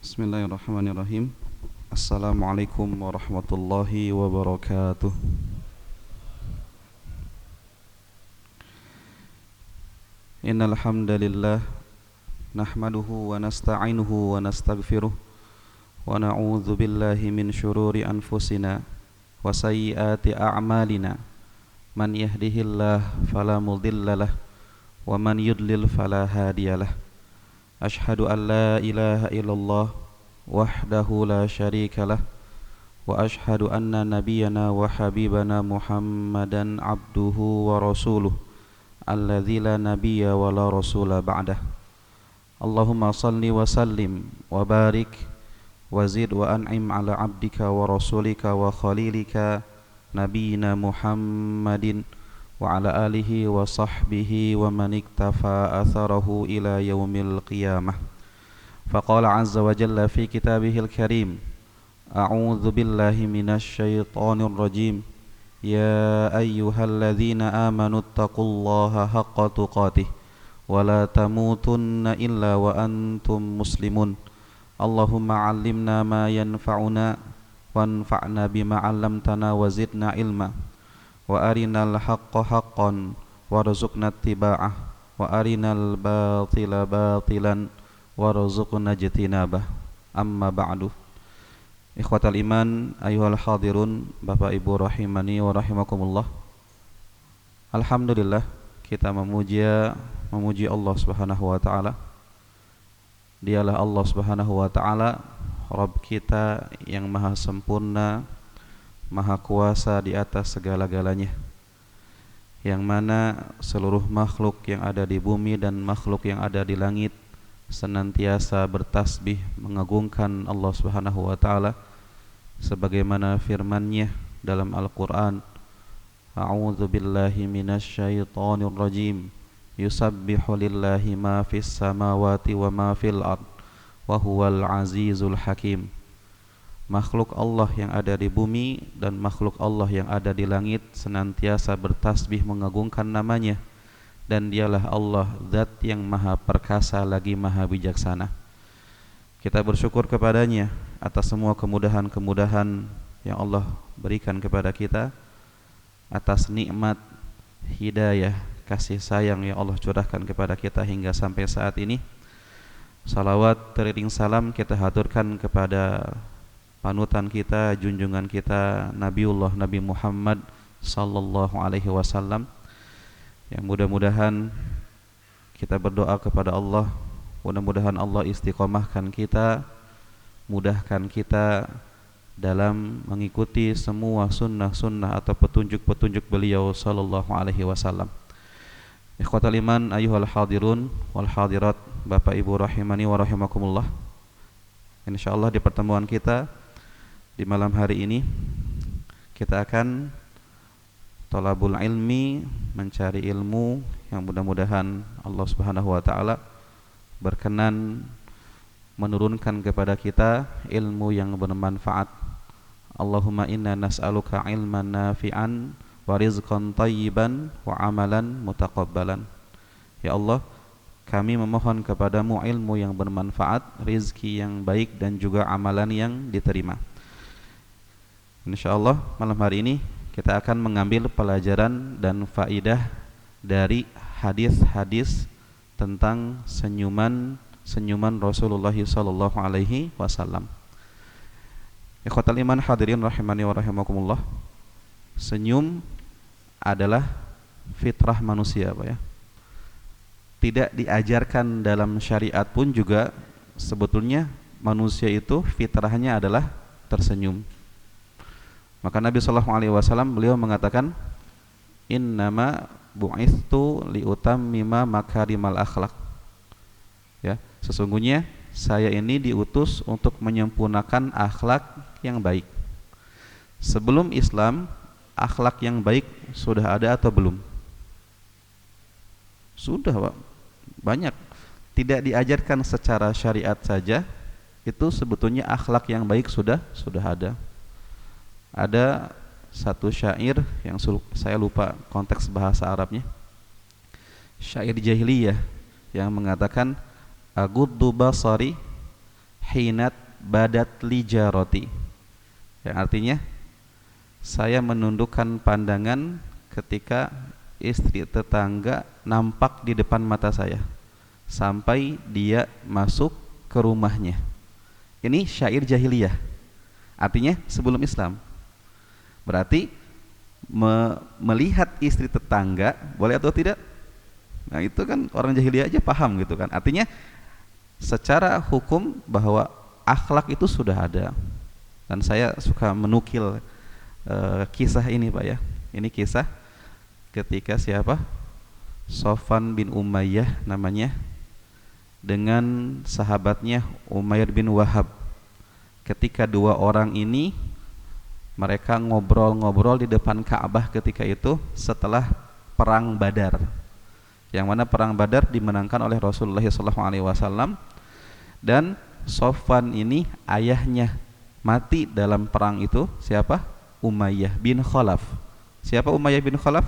Bismillahirrahmanirrahim. Assalamualaikum warahmatullahi wabarakatuh. Innal hamdalillah nahmaduhu wa nasta'inuhu wa nastaghfiruh wa na'udzu billahi min syururi anfusina wa sayyiati a'malina. Man yahdihillahu fala mudhillalah wa man yudlil fala hadiyalah. Ashhadu an la ilaha illallah wahdahu la syarika lah wa ashhadu anna nabiyyana wa habibana Muhammadan abduhu wa rasuluh alladzi la nabiyya wa la rasula ba'dah. Allahumma salli wa sallim wa barik wa zid wa an'im ala abdika wa rasulika wa khalilika nabiyyina Muhammadin wa ala alihi wa sahbihi wa man iktafa atharahu ila yaumil qiyamah. Faqala azza wa jalla fi kitabihil karim, a'udzu billahi minasy syaithanir rajim. Ya ayyuhalladzina amanu taqullaha haqqa tuqatih wa la tamutunna illa wa antum muslimun. Allahumma 'allimna ma yanfa'una wanfa'na bima 'allamtana wa zidna ilma. Wa arinal haqqa haqqan warzuqna ittiba'ah wa arinal batila batilan warzuqna ijtinabah. Amma ba'du. Ikhwatal iman, ayyuhal hadirun, Bapak Ibu rahimani wa rahimakumullah. Alhamdulillah, kita memuji Allah Subhanahu wa taala. Dialah Allah Subhanahu wa taala Rabb kita yang maha sempurna, maha kuasa di atas segala-galanya, yang mana seluruh makhluk yang ada di bumi dan makhluk yang ada di langit senantiasa bertasbih mengagungkan Allah Subhanahu wa taala, sebagaimana firman-Nya dalam Al-Qur'an, A'udzu billahi minasyaitonir rajim. Yusabbihu lillahi ma fis samawati wa ma fil ard wa huwal azizul hakim. Makhluk Allah yang ada di bumi dan makhluk Allah yang ada di langit senantiasa bertasbih mengagungkan namanya, dan dialah Allah zat yang maha perkasa lagi maha bijaksana. Kita bersyukur kepadanya atas semua kemudahan-kemudahan yang Allah berikan kepada kita, atas nikmat hidayah, kasih sayang yang Allah curahkan kepada kita hingga sampai saat ini. Salawat teriring salam kita haturkan kepada panutan kita, junjungan kita, Nabiullah Nabi Muhammad sallallahu alaihi wasallam, yang mudah-mudahan kita berdoa kepada Allah, mudah-mudahan Allah istiqomahkan kita, mudahkan kita dalam mengikuti semua sunnah-sunnah atau petunjuk-petunjuk beliau sallallahu alaihi wasallam. Ikhwatal iman, ayyuhal hadirun wal hadirat, Bapak Ibu rahimani wa rahimakumullah. Insyaallah di pertemuan kita di malam hari ini kita akan thalabul ilmi, mencari ilmu yang mudah-mudahan Allah Subhanahu wa taala berkenan menurunkan kepada kita ilmu yang bermanfaat. Allahumma inna nas'aluka ilman nafi'an wa rizqan thayyiban wa amalan mutaqabbalan. Ya Allah, kami memohon kepadamu ilmu yang bermanfaat, rizki yang baik, dan juga amalan yang diterima. InsyaAllah malam hari ini kita akan mengambil pelajaran dan faidah dari hadis-hadis tentang senyuman Rasulullah sallallahu alaihi wasallam. Ikhwatal iman hadirin rahimani wa rahimakumullah. Senyum adalah fitrah manusia, Pak ya. Tidak diajarkan dalam syariat pun juga sebetulnya manusia itu fitrahnya adalah tersenyum. Maka Nabi sallallahu alaihi wasallam beliau mengatakan, innama bu'ithtu liutammima makarimal akhlak. Ya, sesungguhnya saya ini diutus untuk menyempurnakan akhlak yang baik. Sebelum Islam, akhlak yang baik sudah ada atau belum? Sudah, Pak. Banyak. Tidak diajarkan secara syariat saja, itu sebetulnya akhlak yang baik sudah ada. Ada satu syair yang saya lupa konteks bahasa Arabnya, syair jahiliyah yang mengatakan, aguddu basari hinat badat lijaroti, yang artinya saya menundukkan pandangan ketika istri tetangga nampak di depan mata saya sampai dia masuk ke rumahnya. Ini syair jahiliyah, artinya sebelum Islam. Berarti melihat istri tetangga boleh atau tidak? Nah itu kan orang jahiliyah aja paham gitu kan. Artinya secara hukum bahwa akhlak itu sudah ada. Dan saya suka menukil kisah ini Pak ya. Ini kisah ketika siapa? Sofwan bin Umayyah namanya, dengan sahabatnya Umayyah bin Wahab. Ketika dua orang ini mereka ngobrol-ngobrol di depan Ka'bah ketika itu setelah perang Badar. Yang mana perang Badar dimenangkan oleh Rasulullah SAW, dan Sofwan ini ayahnya mati dalam perang itu. Siapa? Umayyah bin Khalaf. Siapa Umayyah bin Khalaf?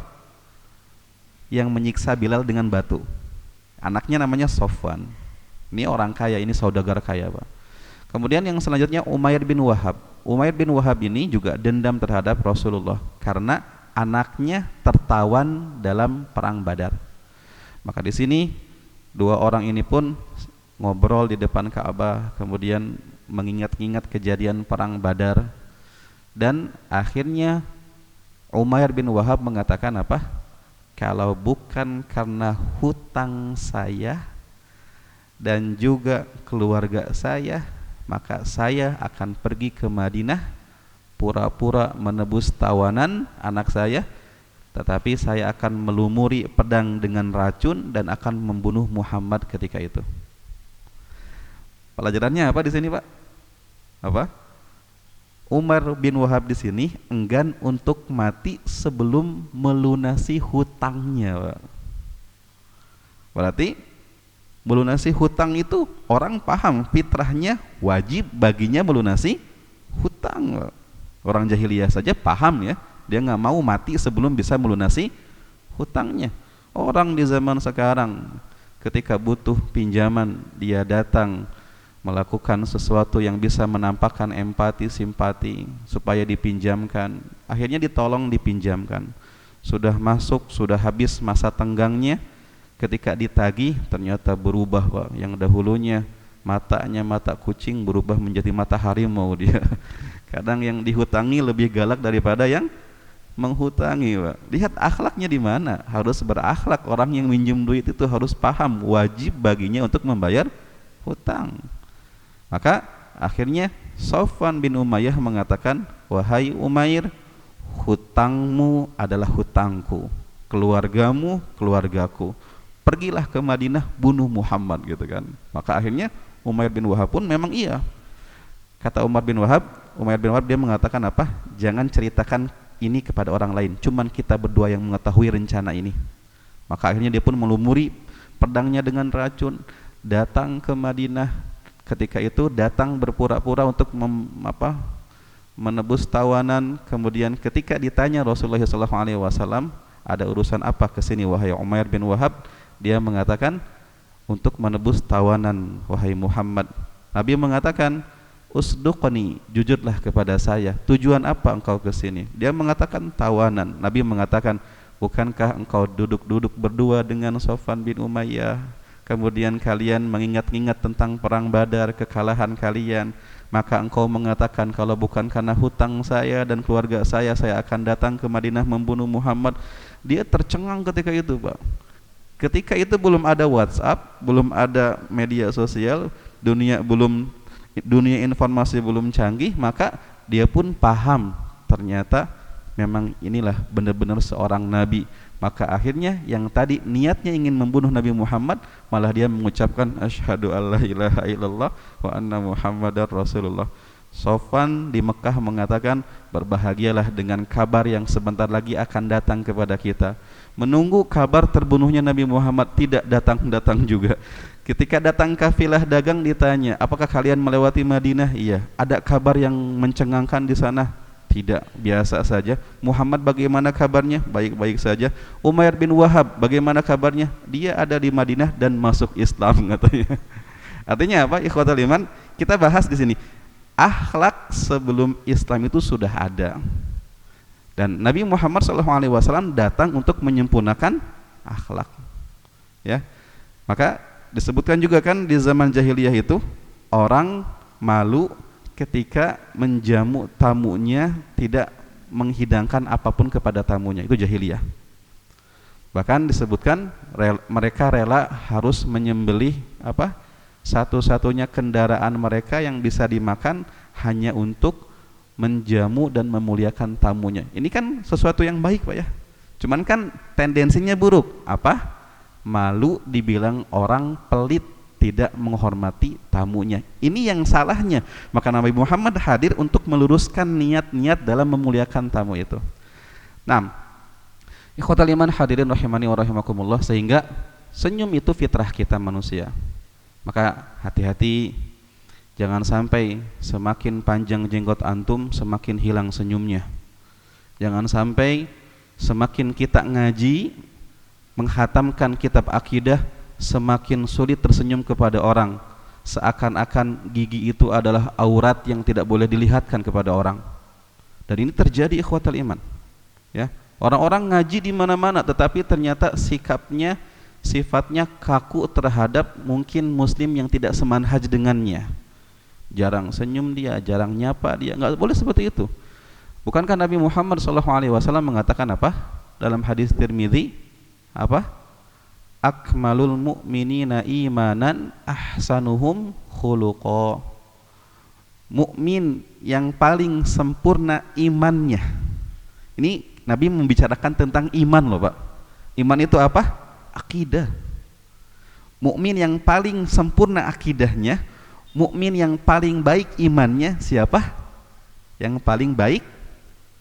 Yang menyiksa Bilal dengan batu. Anaknya namanya Sofwan. Ini orang kaya, ini saudagar kaya Pak. Kemudian yang selanjutnya Umayyah bin Wahab. Umayyah bin Wahab ini juga dendam terhadap Rasulullah karena anaknya tertawan dalam perang Badar. Maka di sini dua orang ini pun ngobrol di depan Ka'bah, kemudian mengingat-ingat kejadian perang Badar, dan akhirnya Umayyah bin Wahab mengatakan apa? Kalau bukan karena hutang saya dan juga keluarga saya, maka saya akan pergi ke Madinah pura-pura menebus tawanan anak saya, tetapi saya akan melumuri pedang dengan racun dan akan membunuh Muhammad ketika itu. Pelajarannya apa di sini Pak? Apa? Umar bin Wahab di sini enggan untuk mati sebelum melunasi hutangnya Pak. Berarti melunasi hutang itu orang paham, fitrahnya wajib baginya melunasi hutang. Orang jahiliyah saja paham ya, dia nggak mau mati sebelum bisa melunasi hutangnya. Orang di zaman sekarang ketika butuh pinjaman, dia datang melakukan sesuatu yang bisa menampakkan empati, simpati supaya dipinjamkan, akhirnya ditolong dipinjamkan. Sudah masuk, sudah habis masa tenggangnya, ketika ditagih ternyata berubah Pak. Yang dahulunya matanya mata kucing berubah menjadi mata harimau dia. Kadang yang dihutangi lebih galak daripada yang menghutangi Pak. Lihat akhlaknya di mana. Harus berakhlak. Orang yang minjem duit itu harus paham wajib baginya untuk membayar hutang. Maka akhirnya Sofwan bin Umayyah mengatakan, wahai Umair, hutangmu adalah hutangku, keluargamu keluargaku, pergilah ke Madinah bunuh Muhammad gitu kan. Maka akhirnya Umair bin Wahab pun memang iya. Kata Umair bin Wahab dia mengatakan apa? Jangan ceritakan ini kepada orang lain, cuman kita berdua yang mengetahui rencana ini. Maka akhirnya dia pun melumuri pedangnya dengan racun, datang ke Madinah. Ketika itu datang berpura-pura untuk menebus tawanan. Kemudian ketika ditanya Rasulullah SAW, ada urusan apa kesini wahai Umair bin Wahab? Dia mengatakan untuk menebus tawanan wahai Muhammad. Nabi mengatakan, usduqni, jujurlah kepada saya, tujuan apa engkau kesini? Dia mengatakan tawanan. Nabi mengatakan, bukankah engkau duduk-duduk berdua dengan Sofwan bin Umayyah, kemudian kalian mengingat-ingat tentang perang Badar, kekalahan kalian, maka engkau mengatakan kalau bukan karena hutang saya dan keluarga saya akan datang ke Madinah membunuh Muhammad. Dia tercengang ketika itu Pak. Ketika itu belum ada WhatsApp, belum ada media sosial, dunia informasi belum canggih, maka dia pun paham ternyata memang inilah benar-benar seorang nabi. Maka akhirnya yang tadi niatnya ingin membunuh Nabi Muhammad, malah dia mengucapkan asyhadu alla ilaha illallah wa anna muhammadar rasulullah. Sofwan di Mekah mengatakan, berbahagialah dengan kabar yang sebentar lagi akan datang kepada kita. Menunggu kabar terbunuhnya Nabi Muhammad tidak datang-datang juga. Ketika datang kafilah dagang ditanya, apakah kalian melewati Madinah? Iya. Ada kabar yang mencengangkan di sana? Tidak, biasa saja. Muhammad bagaimana kabarnya? Baik-baik saja. Umair bin Wahab bagaimana kabarnya? Dia ada di Madinah dan masuk Islam katanya. Artinya apa? Ikhwatul iman, kita bahas di sini. Akhlak sebelum Islam itu sudah ada. Dan Nabi Muhammad SAW datang untuk menyempurnakan akhlak. Ya. Maka disebutkan juga kan di zaman jahiliyah itu orang malu ketika menjamu tamunya, tidak menghidangkan apapun kepada tamunya. Itu jahiliyah. Bahkan disebutkan mereka rela harus menyembelih satu-satunya kendaraan mereka yang bisa dimakan hanya untuk menjamu dan memuliakan tamunya. Ini kan sesuatu yang baik, Pak ya. Cuman kan tendensinya buruk. Malu dibilang orang pelit, tidak menghormati tamunya. Ini yang salahnya. Maka Nabi Muhammad hadir untuk meluruskan niat-niat dalam memuliakan tamu itu. Nah, ikhwatal iman hadirin rahimani wa rahimakumullah, sehingga senyum itu fitrah kita manusia. Maka hati-hati, jangan sampai semakin panjang jenggot antum semakin hilang senyumnya. Jangan sampai semakin kita ngaji menghatamkan kitab akidah semakin sulit tersenyum kepada orang, seakan-akan gigi itu adalah aurat yang tidak boleh dilihatkan kepada orang. Dan ini terjadi ikhwatal iman. Ya, orang-orang ngaji di mana-mana tetapi ternyata sifatnya kaku terhadap mungkin muslim yang tidak semanhaj dengannya. Jarang senyum dia, jarang nyapa dia, nggak boleh seperti itu. Bukankah Nabi Muhammad SAW mengatakan apa dalam hadis Tirmidzi? Akmalul mu'minina imanan ahsanuhum khuluqa. Mukmin yang paling sempurna imannya. Ini Nabi membicarakan tentang iman loh, Pak. Iman itu apa? Akidah. Mukmin yang paling sempurna akidahnya, mukmin yang paling baik imannya siapa? Yang paling baik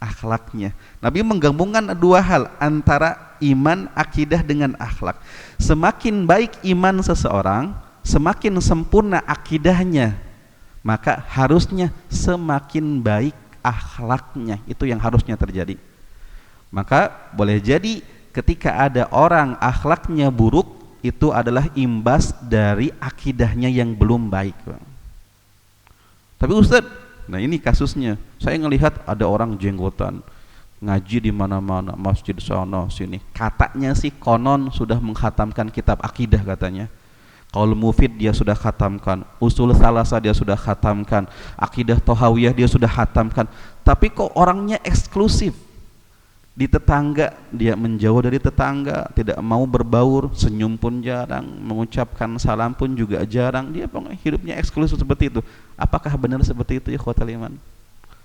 akhlaknya. Nabi menggabungkan dua hal antara iman, akidah dengan akhlak. Semakin baik iman seseorang, semakin sempurna akidahnya, maka harusnya semakin baik akhlaknya. Itu yang harusnya terjadi. Maka boleh jadi ketika ada orang akhlaknya buruk, itu adalah imbas dari akidahnya yang belum baik. Tapi Ustaz, nah ini kasusnya. Saya ngelihat ada orang jenggotan, ngaji di mana-mana, masjid sana sini. Katanya sih konon sudah menghatamkan kitab akidah katanya. Qaul Mufid dia sudah khatamkan, Usul Salasah dia sudah khatamkan, Akidah Thahawiyah dia sudah khatamkan. Tapi kok orangnya eksklusif. Di tetangga dia menjauh dari tetangga, tidak mau berbaur, senyum pun jarang, mengucapkan salam pun juga jarang. Dia hidupnya eksklusif seperti itu. Apakah benar seperti itu, ikhwatal iman?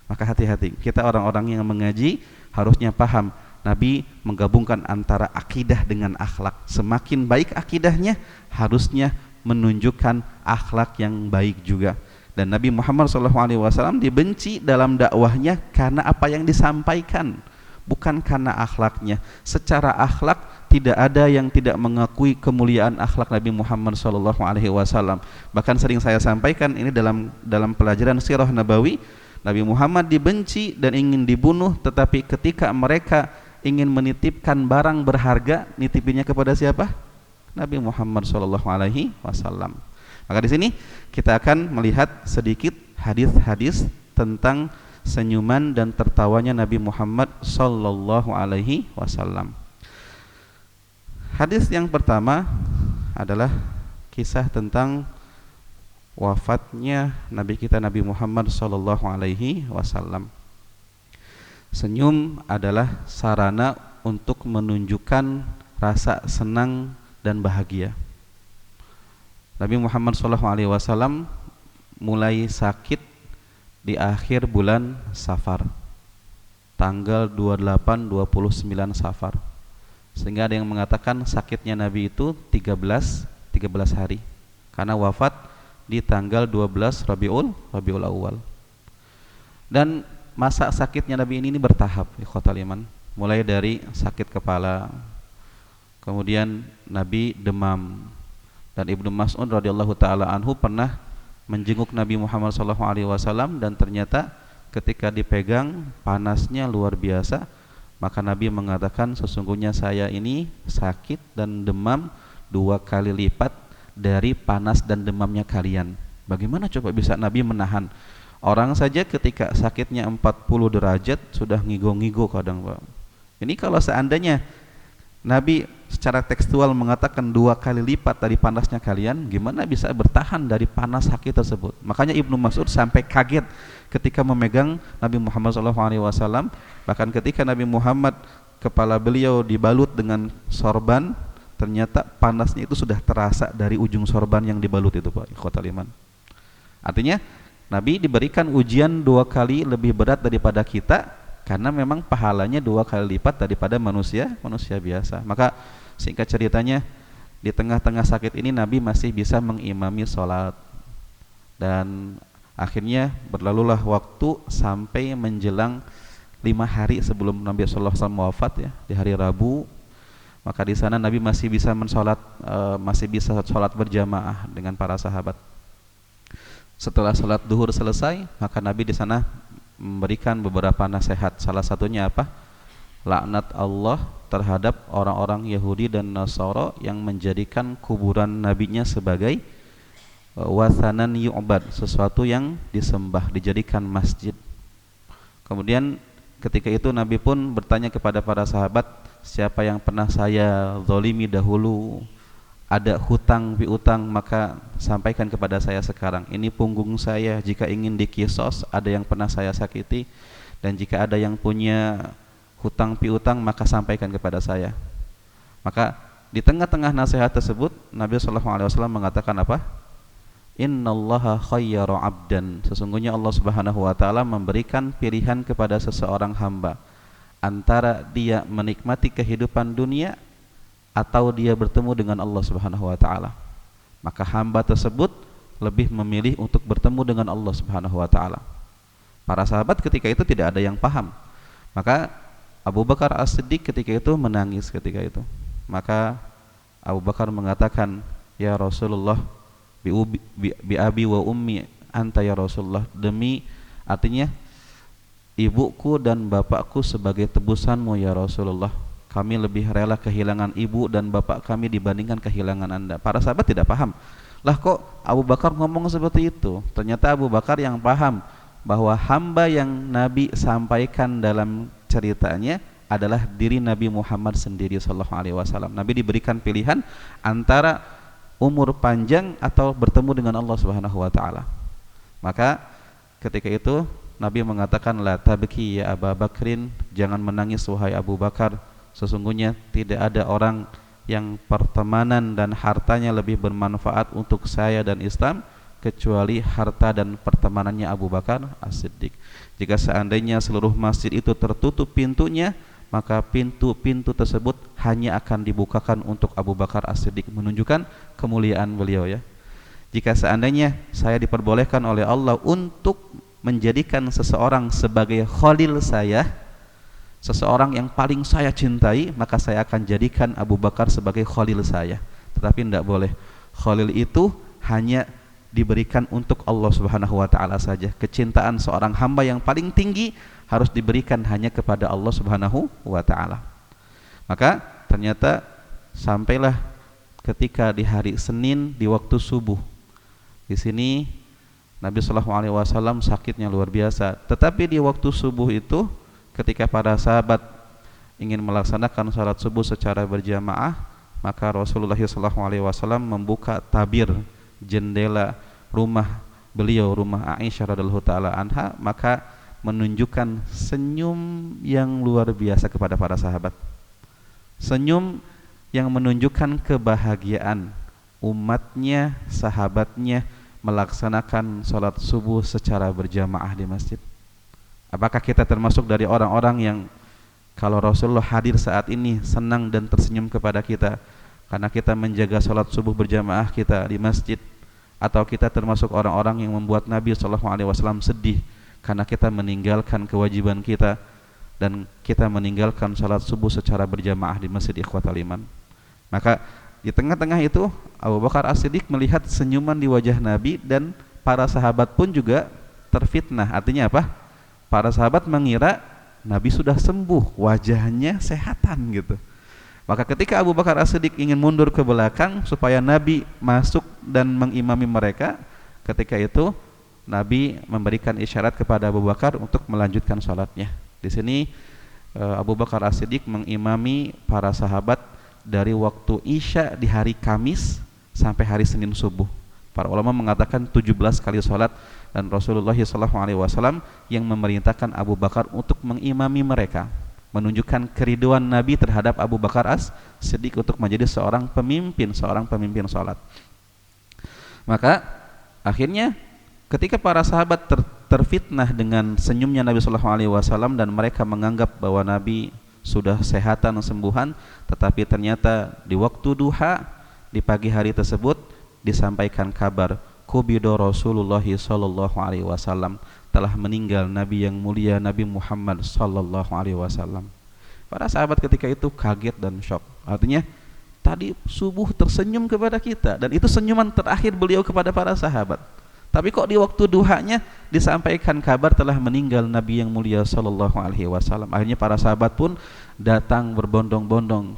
Maka hati-hati, kita orang-orang yang mengaji harusnya paham Nabi menggabungkan antara akidah dengan akhlak. Semakin baik akidahnya, harusnya menunjukkan akhlak yang baik juga. Dan Nabi Muhammad SAW dibenci dalam dakwahnya karena apa yang disampaikan, bukan karena akhlaknya. Secara akhlak tidak ada yang tidak mengakui kemuliaan akhlak Nabi Muhammad SAW. Bahkan sering saya sampaikan ini dalam pelajaran sirah Nabawi, Nabi Muhammad dibenci dan ingin dibunuh, tetapi ketika mereka ingin menitipkan barang berharga, nitipinnya kepada siapa? Nabi Muhammad SAW. Maka di sini kita akan melihat sedikit hadis-hadis tentang senyuman dan tertawanya Nabi Muhammad sallallahu alaihi wasallam. Hadis yang pertama adalah kisah tentang wafatnya Nabi kita Nabi Muhammad sallallahu alaihi wasallam. Senyum adalah sarana untuk menunjukkan rasa senang dan bahagia. Nabi Muhammad sallallahu alaihi wasallam mulai sakit di akhir bulan Safar, tanggal 28-29 Safar. Sehingga ada yang mengatakan sakitnya Nabi itu 13 hari, karena wafat di tanggal 12 Rabiul Awal. Dan masa sakitnya Nabi ini bertahap, ikhwatal iman. Mulai dari sakit kepala, kemudian Nabi demam. Dan Ibnu Mas'ud radhiyallahu taala anhu pernah menjenguk Nabi Muhammad SAW dan ternyata ketika dipegang panasnya luar biasa. Maka Nabi mengatakan, sesungguhnya saya ini sakit dan demam 2 kali lipat dari panas dan demamnya kalian. Bagaimana coba bisa Nabi menahan? Orang saja ketika sakitnya 40 derajat sudah ngigo-ngigo kadang, Pak. Ini kalau seandainya Nabi secara tekstual mengatakan 2 kali lipat dari panasnya kalian, gimana bisa bertahan dari panas sakit tersebut? Makanya Ibnu Mas'ud sampai kaget ketika memegang Nabi Muhammad SAW. Bahkan ketika Nabi Muhammad, kepala beliau dibalut dengan sorban, ternyata panasnya itu sudah terasa dari ujung sorban yang dibalut itu, Pak. Ikhwatal iman. Artinya Nabi diberikan ujian 2 kali lebih berat daripada kita, karena memang pahalanya 2 kali lipat daripada manusia biasa. Maka singkat ceritanya, di tengah-tengah sakit ini Nabi masih bisa mengimami sholat. Dan akhirnya berlalulah waktu sampai menjelang 5 hari sebelum Nabi SAW wafat, ya, di hari Rabu. Maka di sana Nabi masih bisa sholat berjamaah dengan para sahabat. Setelah sholat duhur selesai, maka Nabi di sana memberikan beberapa nasihat. Salah satunya apa? Laknat Allah terhadap orang-orang Yahudi dan Nasara yang menjadikan kuburan nabinya sebagai wasanan yu'bad, sesuatu yang disembah, dijadikan masjid. Kemudian ketika itu Nabi pun bertanya kepada para sahabat, siapa yang pernah saya zalimi dahulu, ada hutang piutang, maka sampaikan kepada saya sekarang. Ini punggung saya, jika ingin dikisos, ada yang pernah saya sakiti, dan jika ada yang punya hutang piutang, maka sampaikan kepada saya. Maka di tengah-tengah nasihat tersebut, Nabi SAW mengatakan apa? Innallaha khayyara abdan, sesungguhnya Allah Subhanahu wa taala memberikan pilihan kepada seseorang hamba antara dia menikmati kehidupan dunia atau dia bertemu dengan Allah Subhanahu wa taala. Maka hamba tersebut lebih memilih untuk bertemu dengan Allah Subhanahu wa taala. Para sahabat ketika itu tidak ada yang paham. Maka Abu Bakar As-Siddiq ketika itu menangis ketika itu. Maka Abu Bakar mengatakan, "Ya Rasulullah, bi abi wa ummi anta ya Rasulullah." Demi, artinya ibuku dan bapakku sebagai tebusanmu ya Rasulullah. Kami lebih rela kehilangan ibu dan bapak kami dibandingkan kehilangan Anda. Para sahabat tidak paham. Lah kok Abu Bakar ngomong seperti itu? Ternyata Abu Bakar yang paham bahwa hamba yang Nabi sampaikan dalam ceritanya adalah diri Nabi Muhammad sendiri SAW. Nabi diberikan pilihan antara umur panjang atau bertemu dengan Allah Subhanahu wa taala. Maka ketika itu Nabi mengatakan, la tabki ya Abu Bakrin, jangan menangis wahai Abu Bakar. Sesungguhnya tidak ada orang yang pertemanan dan hartanya lebih bermanfaat untuk saya dan Islam kecuali harta dan pertemanannya Abu Bakar As-Siddiq. Jika seandainya seluruh masjid itu tertutup pintunya, maka pintu-pintu tersebut hanya akan dibukakan untuk Abu Bakar As-Siddiq, menunjukkan kemuliaan beliau, ya. Jika seandainya saya diperbolehkan oleh Allah untuk menjadikan seseorang sebagai khalil saya, seseorang yang paling saya cintai, maka saya akan jadikan Abu Bakar sebagai khalil saya. Tetapi tidak boleh. Khalil itu hanya diberikan untuk Allah Subhanahu wa taala saja. Kecintaan seorang hamba yang paling tinggi harus diberikan hanya kepada Allah Subhanahu wa taala. Maka ternyata sampailah ketika di hari Senin di waktu subuh. Di sini Nabi SAW sakitnya luar biasa. Tetapi di waktu subuh itu, ketika para sahabat ingin melaksanakan salat subuh secara berjamaah, maka Rasulullah SAW membuka tabir jendela rumah beliau, rumah Aisyah radhiyallahu taala anha, maka menunjukkan senyum yang luar biasa kepada para sahabat. Senyum yang menunjukkan kebahagiaan umatnya, sahabatnya melaksanakan salat subuh secara berjamaah di masjid. Apakah kita termasuk dari orang-orang yang kalau Rasulullah hadir saat ini senang dan tersenyum kepada kita karena kita menjaga salat subuh berjamaah kita di masjid, atau kita termasuk orang-orang yang membuat Nabi SAW sedih karena kita meninggalkan kewajiban kita dan kita meninggalkan salat subuh secara berjamaah di masjid ikhwatal iman? Maka di tengah-tengah itu Abu Bakar As-Siddiq melihat senyuman di wajah Nabi, dan para sahabat pun juga terfitnah. Artinya apa? Para sahabat mengira Nabi sudah sembuh, wajahnya sehatan gitu. Maka ketika Abu Bakar As-Siddiq ingin mundur ke belakang supaya Nabi masuk dan mengimami mereka, Ketika itu Nabi memberikan isyarat kepada Abu Bakar untuk melanjutkan sholatnya. Di sini Abu Bakar As-Siddiq mengimami para sahabat dari waktu Isya di hari Kamis sampai hari Senin subuh. Para ulama mengatakan 17 kali sholat, dan Rasulullah SAW yang memerintahkan Abu Bakar untuk mengimami mereka, menunjukkan keriduan Nabi terhadap Abu Bakar As-Siddiq untuk menjadi seorang pemimpin sholat. Maka akhirnya ketika para sahabat terfitnah dengan senyumnya Nabi SAW dan mereka menganggap bahwa Nabi sudah sehatan sembuhan, tetapi ternyata di waktu duha di pagi hari tersebut disampaikan kabar Qubido Rasulullah SAW, telah meninggal Nabi yang mulia Nabi Muhammad SAW. Para sahabat ketika itu kaget dan syok. Artinya tadi subuh tersenyum kepada kita, dan itu senyuman terakhir beliau kepada para sahabat. Tapi kok di waktu duhanya disampaikan kabar telah meninggal Nabi yang mulia SAW. Akhirnya para sahabat pun datang berbondong-bondong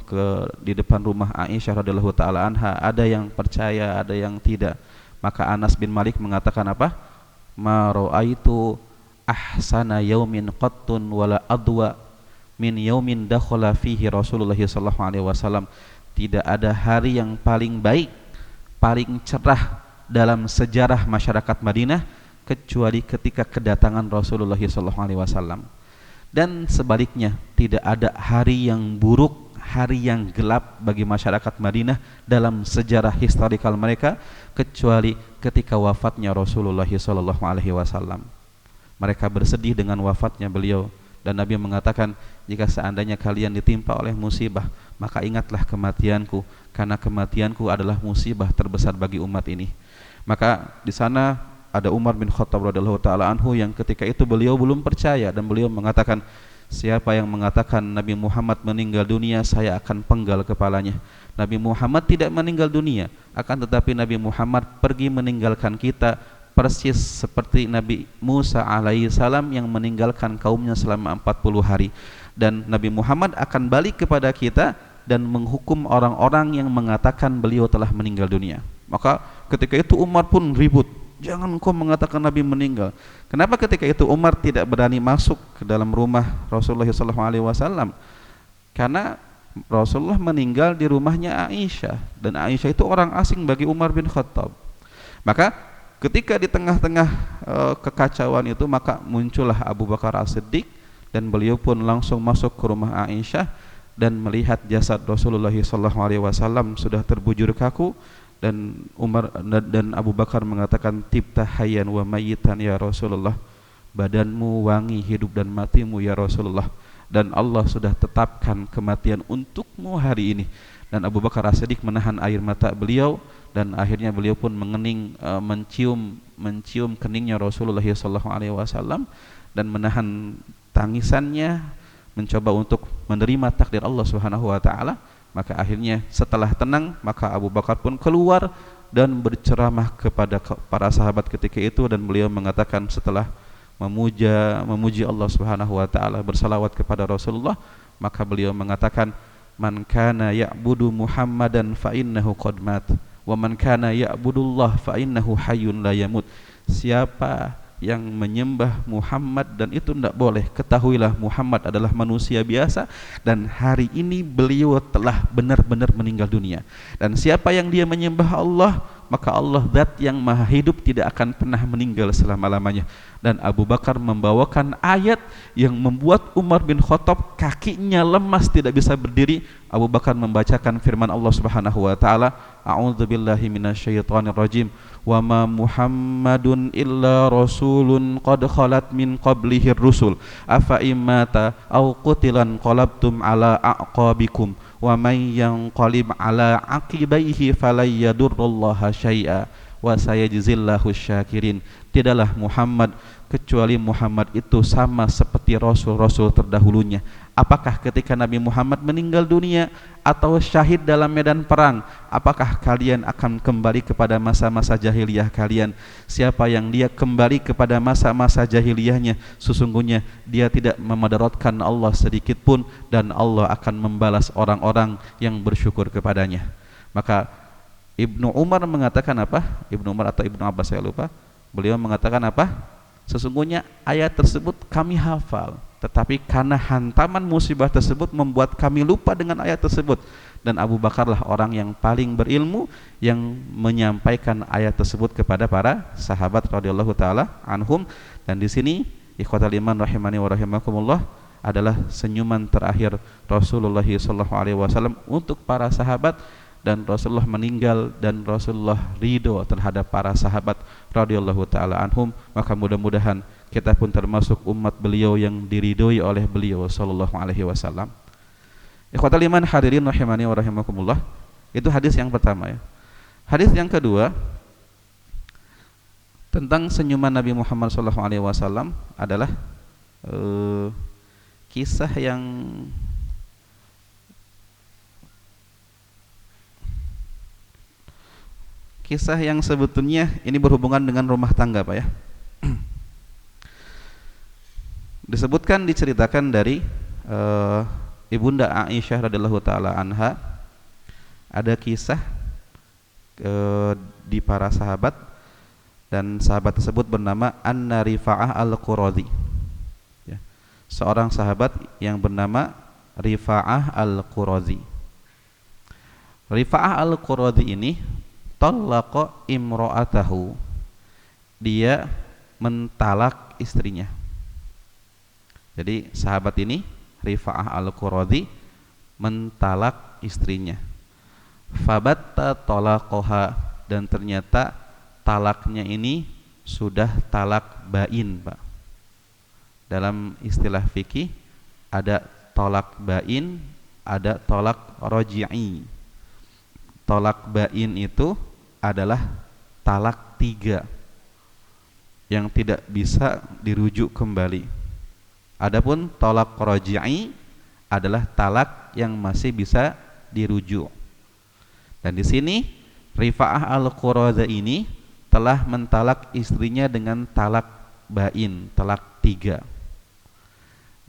di depan rumah Aisyah radhiyallahu taala anha. Ada yang percaya, ada yang tidak. Maka Anas bin Malik mengatakan apa? Ma ra'aitu ahsana yaumin qattun wala adwa min yaumin dakhala fihi Rasulullah sallallahu alaihi wasallam. Tidak ada hari yang paling baik, paling cerah dalam sejarah masyarakat Madinah kecuali ketika kedatangan Rasulullah SAW. Dan sebaliknya, tidak ada hari yang buruk, hari yang gelap bagi masyarakat Madinah dalam sejarah historikal mereka kecuali ketika wafatnya Rasulullah SAW. Mereka bersedih dengan wafatnya beliau, dan Nabi mengatakan, jika seandainya kalian ditimpa oleh musibah, maka ingatlah kematianku, karena kematianku adalah musibah terbesar bagi umat ini. Maka di sana ada Umar bin Khattab radhiyallahu taala anhu yang ketika itu beliau belum percaya, dan beliau mengatakan, siapa yang mengatakan Nabi Muhammad meninggal dunia, saya akan penggal kepalanya. Nabi Muhammad tidak meninggal dunia, akan tetapi Nabi Muhammad pergi meninggalkan kita persis seperti Nabi Musa alaihissalam yang meninggalkan kaumnya selama 40 hari. Dan Nabi Muhammad akan balik kepada kita dan menghukum orang-orang yang mengatakan beliau telah meninggal dunia. Maka ketika itu Umar pun ribut, jangan engkau mengatakan Nabi meninggal. Kenapa ketika itu Umar tidak berani masuk ke dalam rumah Rasulullah SAW? Karena Rasulullah meninggal di rumahnya Aisyah, dan Aisyah itu orang asing bagi Umar bin Khattab. Maka ketika di tengah-tengah kekacauan itu, maka muncullah Abu Bakar As-Siddiq, dan beliau pun langsung masuk ke rumah Aisyah dan melihat jasad Rasulullah SAW sudah terbujur kaku. Dan Umar dan Abu Bakar mengatakan, tibta hayyan wa mayyitan ya Rasulullah, badanmu wangi hidup dan matimu ya Rasulullah, dan Allah sudah tetapkan kematian untukmu hari ini. Dan Abu Bakar As-Siddiq menahan air mata beliau, dan akhirnya beliau pun mengening, mencium keningnya Rasulullah SAW, dan menahan tangisannya, mencoba untuk menerima takdir Allah Subhanahu wa taala. Maka akhirnya setelah tenang, maka Abu Bakar pun keluar dan berceramah kepada para sahabat ketika itu, dan beliau mengatakan setelah memuji Allah Subhanahu wa taala, bersalawat kepada Rasulullah, maka beliau mengatakan, man kana ya'budu Muhammadan fa innahu qad mat wa man kana ya'budullah fa innahu hayyun la yamut. Siapa yang menyembah Muhammad, dan itu tidak boleh, ketahuilah Muhammad adalah manusia biasa, dan hari ini beliau telah benar-benar meninggal dunia. Dan siapa yang dia menyembah Allah, maka Allah zat yang maha hidup tidak akan pernah meninggal selama-lamanya. Dan Abu Bakar membawakan ayat yang membuat Umar bin Khattab kakinya lemas, tidak bisa berdiri. Abu Bakar membacakan firman Allah Subhanahu wa taala, a'udzubillahi minasyaitonir rajim, wa ma Muhammadun illa rasulun qad khalat min qablihi rusul afa imata aw qutilan qalabtum ala aqabikum wa may yanqalib ala aqibaihi falay yadurrullaha syai'a wa sayajzillahu syakirin. Tidaklah Muhammad kecuali Muhammad itu sama seperti rasul-rasul terdahulunya. Apakah ketika Nabi Muhammad meninggal dunia atau syahid dalam medan perang, apakah kalian akan kembali kepada masa-masa jahiliyah kalian? Siapa yang dia kembali kepada masa-masa jahiliyahnya, sesungguhnya dia tidak memadaratkan Allah sedikit pun, dan Allah akan membalas orang-orang yang bersyukur kepadanya. Maka Ibnu Umar mengatakan apa? Ibnu Umar atau Ibnu Abbas saya lupa. Beliau mengatakan apa? Sesungguhnya ayat tersebut kami hafal, tetapi karena hantaman musibah tersebut membuat kami lupa dengan ayat tersebut. Dan Abu Bakarlah orang yang paling berilmu yang menyampaikan ayat tersebut kepada para sahabat radhiyallahu taala anhum. Dan di sini ikhwatal iman rahimani wa rahimakumullah adalah senyuman terakhir Rasulullah sallallahu alaihi wasallam untuk para sahabat, dan Rasulullah meninggal dan Rasulullah ridho terhadap para sahabat radhiyallahu taala anhum. Maka mudah-mudahan kita pun termasuk umat beliau yang diridhoi oleh beliau sallallahu alaihi wasallam. Ikhwatal iman hadirin rahimani wa rahimakumullah. Itu hadis yang pertama ya. Hadis yang kedua tentang senyuman Nabi Muhammad sallallahu alaihi wasallam adalah kisah yang sebetulnya ini berhubungan dengan rumah tangga Pak ya. Diceritakan dari Ibunda Aisyah radhiyallahu taala anha, ada kisah di para sahabat, dan sahabat tersebut bernama Anna Rifa'ah al-Quradi ya. Seorang sahabat yang bernama Rifa'ah al-Quradi. Rifa'ah al-Quradi ini talaqa imra'atahu, dia mentalak istrinya. Jadi sahabat ini Rifa'ah al-Quradi mentalak istrinya. Fabatta talaqoha, dan ternyata talaknya ini sudah talak bain Pak. Dalam istilah fikih ada talak bain, ada talak roji'i. Talak bain itu adalah talak 3 yang tidak bisa dirujuk kembali. Adapun talak roji'i adalah talak yang masih bisa dirujuk. Dan di sini Rifa'ah al-Qurada ini telah mentalak istrinya dengan talak bain, talak 3.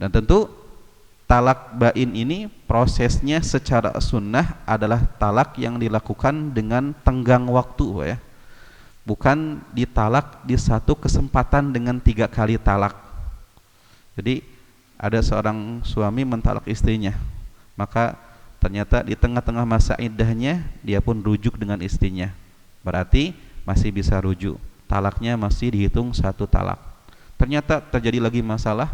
Dan tentu talak bain ini prosesnya secara sunnah adalah talak yang dilakukan dengan tenggang waktu ya. Bukan ditalak di satu kesempatan dengan 3 kali talak. Jadi ada seorang suami mentalak istrinya, maka ternyata di tengah-tengah masa iddahnya dia pun rujuk dengan istrinya, berarti masih bisa rujuk, talaknya masih dihitung 1 talak. Ternyata terjadi lagi masalah,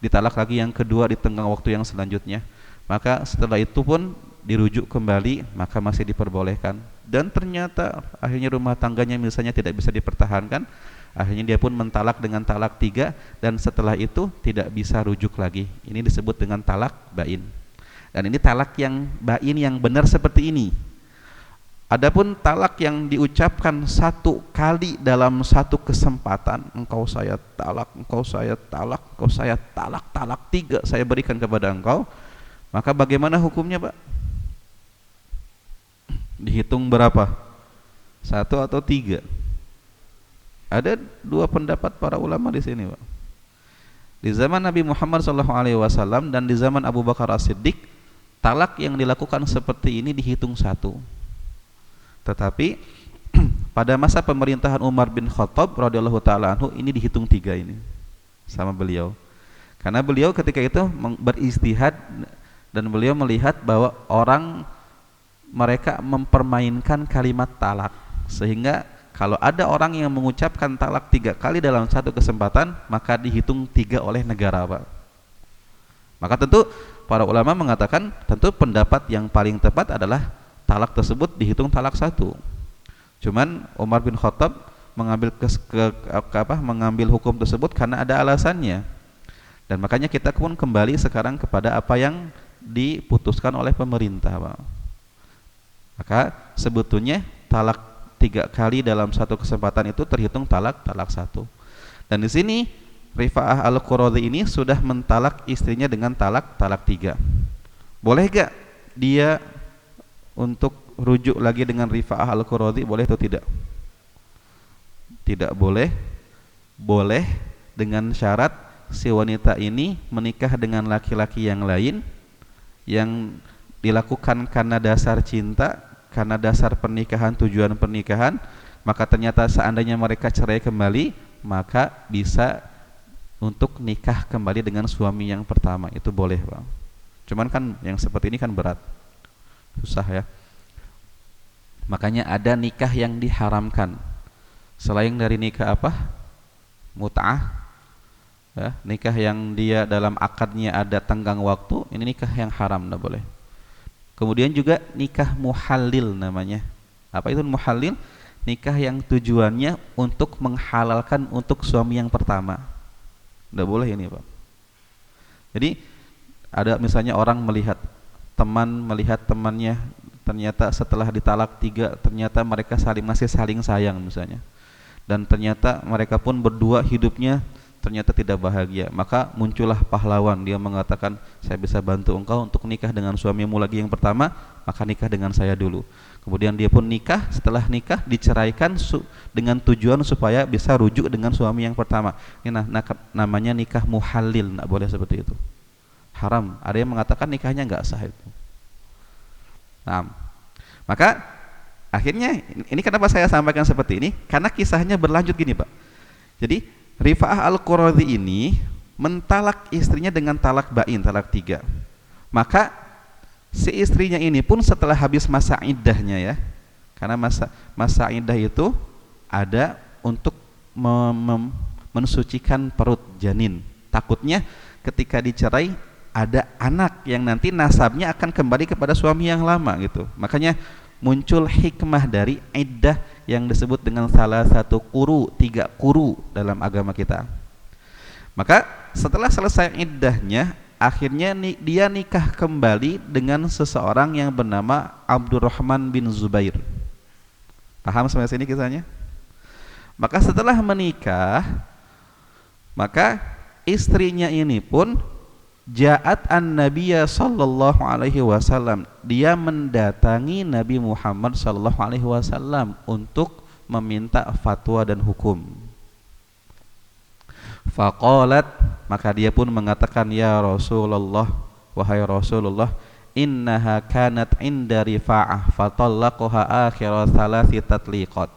ditalak lagi yang kedua di tengah waktu yang selanjutnya, maka setelah itu pun dirujuk kembali, maka masih diperbolehkan. Dan ternyata akhirnya rumah tangganya misalnya tidak bisa dipertahankan, akhirnya dia pun mentalak dengan talak 3, dan setelah itu tidak bisa rujuk lagi. Ini disebut dengan talak bain. Dan ini talak yang bain yang benar seperti ini. Adapun talak yang diucapkan 1 kali dalam 1 kesempatan, engkau saya talak, engkau saya talak, engkau saya talak, talak 3 saya berikan kepada engkau, maka bagaimana hukumnya Pak? Dihitung berapa? 1 atau 3? Ada 2 pendapat para ulama di sini, Pak. Di zaman Nabi Muhammad SAW dan di zaman Abu Bakar As-Siddiq, talak yang dilakukan seperti ini dihitung 1. Tetapi pada masa pemerintahan Umar bin Khattab radhiyallahu taala anhu ini dihitung 3 ini sama beliau. Karena beliau ketika itu beristihad dan beliau melihat bahwa mereka mempermainkan kalimat talak, sehingga kalau ada orang yang mengucapkan talak 3 kali dalam 1 kesempatan, maka dihitung 3 oleh negara, Pak. Maka tentu para ulama mengatakan tentu pendapat yang paling tepat adalah talak tersebut dihitung talak 1. Cuman Umar bin Khattab mengambil hukum tersebut karena ada alasannya. Dan makanya kita pun kembali sekarang kepada apa yang diputuskan oleh pemerintah, Pak. Maka sebetulnya talak 3 kali dalam 1 kesempatan itu terhitung talak 1. Dan di sini Rifa'ah al-Quradi ini sudah mentalak istrinya dengan talak 3. Boleh gak dia untuk rujuk lagi dengan Rifa'ah al-Quradi, boleh atau tidak? Tidak boleh. Boleh dengan syarat si wanita ini menikah dengan laki-laki yang lain yang dilakukan karena dasar cinta, karena dasar pernikahan, tujuan pernikahan, maka ternyata seandainya mereka cerai kembali, maka bisa untuk nikah kembali dengan suami yang pertama. Itu boleh, Bang. Cuman kan yang seperti ini kan berat, susah ya. Makanya ada nikah yang diharamkan selain dari nikah apa? Mut'ah ya, nikah yang dia dalam akadnya ada tenggang waktu, ini nikah yang haram, tidak boleh. Kemudian juga nikah muhallil namanya. Apa itu muhallil? Nikah yang tujuannya untuk menghalalkan untuk suami yang pertama. Tidak boleh ini, Pak. Jadi ada misalnya orang melihat temannya, ternyata setelah ditalak 3 ternyata mereka masih saling sayang misalnya, dan ternyata mereka pun berdua hidupnya ternyata tidak bahagia, maka muncullah pahlawan, dia mengatakan, saya bisa bantu engkau untuk nikah dengan suamimu lagi yang pertama, maka nikah dengan saya dulu. Kemudian dia pun nikah, setelah nikah diceraikan dengan tujuan supaya bisa rujuk dengan suami yang pertama. Ini namanya nikah muhallil, tidak boleh seperti itu, haram. Ada yang mengatakan nikahnya nggak sah itu. Nah, maka akhirnya ini kenapa saya sampaikan seperti ini, karena kisahnya berlanjut gini, Pak. Jadi Rifa'ah Al-Quradi ini mentalak istrinya dengan talak bain, talak 3. Maka si istrinya ini pun setelah habis masa iddahnya ya, karena masa iddah itu ada untuk mensucikan perut janin. Takutnya ketika dicerai ada anak yang nanti nasabnya akan kembali kepada suami yang lama gitu. Makanya muncul hikmah dari iddah yang disebut dengan salah satu quru, 3 quru dalam agama kita. Maka setelah selesai iddahnya, akhirnya dia nikah kembali dengan seseorang yang bernama Abdurrahman bin Zubair. Paham sampai sini kisahnya? Maka setelah menikah, maka istrinya ini pun Ja'at an-Nabiyya sallallahu alaihi wasallam, dia mendatangi Nabi Muhammad sallallahu alaihi wasallam untuk meminta fatwa dan hukum. Faqalat, maka dia pun mengatakan, ya Rasulullah, wahai Rasulullah, innaha kanat inda Rifa'ah fatallaqaha akhira 3 tatliqat.